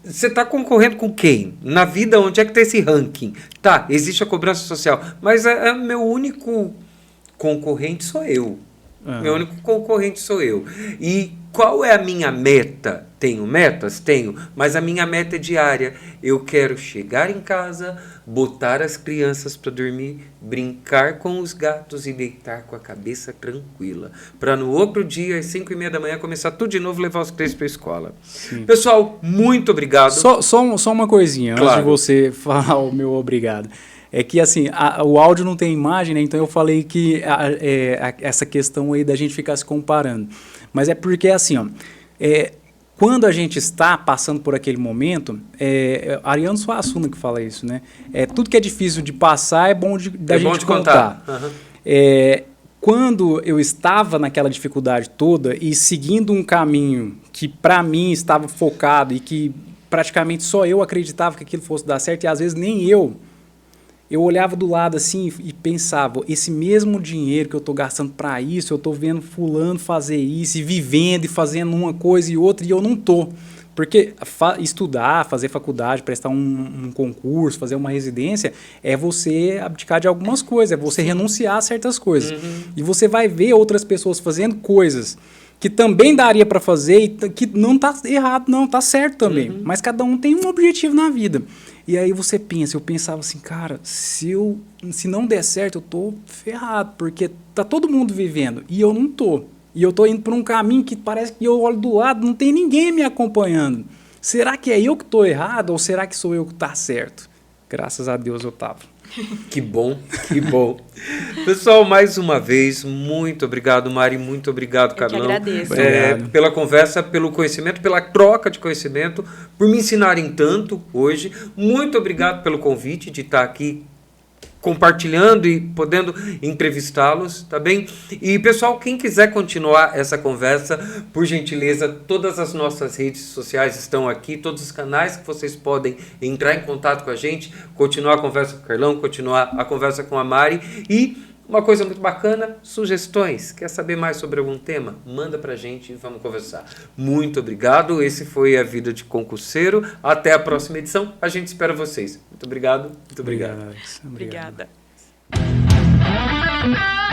Você está concorrendo com quem? Na vida, onde é que está esse ranking? Tá, existe a cobrança social, mas meu único concorrente sou eu. Meu único concorrente sou eu. E qual é a minha meta? Tenho metas? Tenho, mas a minha meta é diária. Eu quero chegar em casa, botar as crianças para dormir, brincar com os gatos e deitar com a cabeça tranquila. Para no outro dia, às 5:30 da manhã, começar tudo de novo e levar os três para a escola. Sim. Pessoal, muito obrigado. Só uma coisinha, claro, antes de você falar o meu obrigado. É que, assim, o áudio não tem imagem, né? Então eu falei que essa questão aí da gente ficar se comparando. Mas é porque, assim, quando a gente está passando por aquele momento, Ariano Suassuna que fala isso, né? Tudo que é difícil de passar é bom da gente contar. Uhum. Quando eu estava naquela dificuldade toda e seguindo um caminho que, para mim, estava focado e que praticamente só eu acreditava que aquilo fosse dar certo, e às vezes nem eu olhava do lado assim e pensava, esse mesmo dinheiro que eu estou gastando para isso, eu estou vendo fulano fazer isso, e vivendo e fazendo uma coisa e outra, e eu não estou. Porque estudar, fazer faculdade, prestar um concurso, fazer uma residência, é você abdicar de algumas coisas, é você renunciar a certas coisas. Uhum. E você vai ver outras pessoas fazendo coisas que também daria para fazer e que não está errado, não, está certo também. Uhum. Mas cada um tem um objetivo na vida. E aí você pensa, eu pensava assim, cara, se não der certo, eu tô ferrado, porque tá todo mundo vivendo e eu não tô. E eu tô indo por um caminho que parece que eu olho do lado, não tem ninguém me acompanhando. Será que é eu que tô errado ou será que sou eu que tá certo? Graças a Deus eu tava. Que bom, que bom. Pessoal, mais uma vez, muito obrigado, Mari, muito obrigado, Carlão. Eu que agradeço. Pela conversa, pelo conhecimento, pela troca de conhecimento, por me ensinarem tanto hoje. Muito obrigado pelo convite de estar aqui compartilhando e podendo entrevistá-los, tá bem? E, pessoal, quem quiser continuar essa conversa, por gentileza, todas as nossas redes sociais estão aqui, todos os canais que vocês podem entrar em contato com a gente, continuar a conversa com o Carlão, continuar a conversa com a Mari. E uma coisa muito bacana, sugestões. Quer saber mais sobre algum tema? Manda pra gente e vamos conversar. Muito obrigado. Esse foi A Vida de Concurseiro. Até a próxima edição. A gente espera vocês. Muito obrigado. Muito obrigado. Obrigado. Obrigada.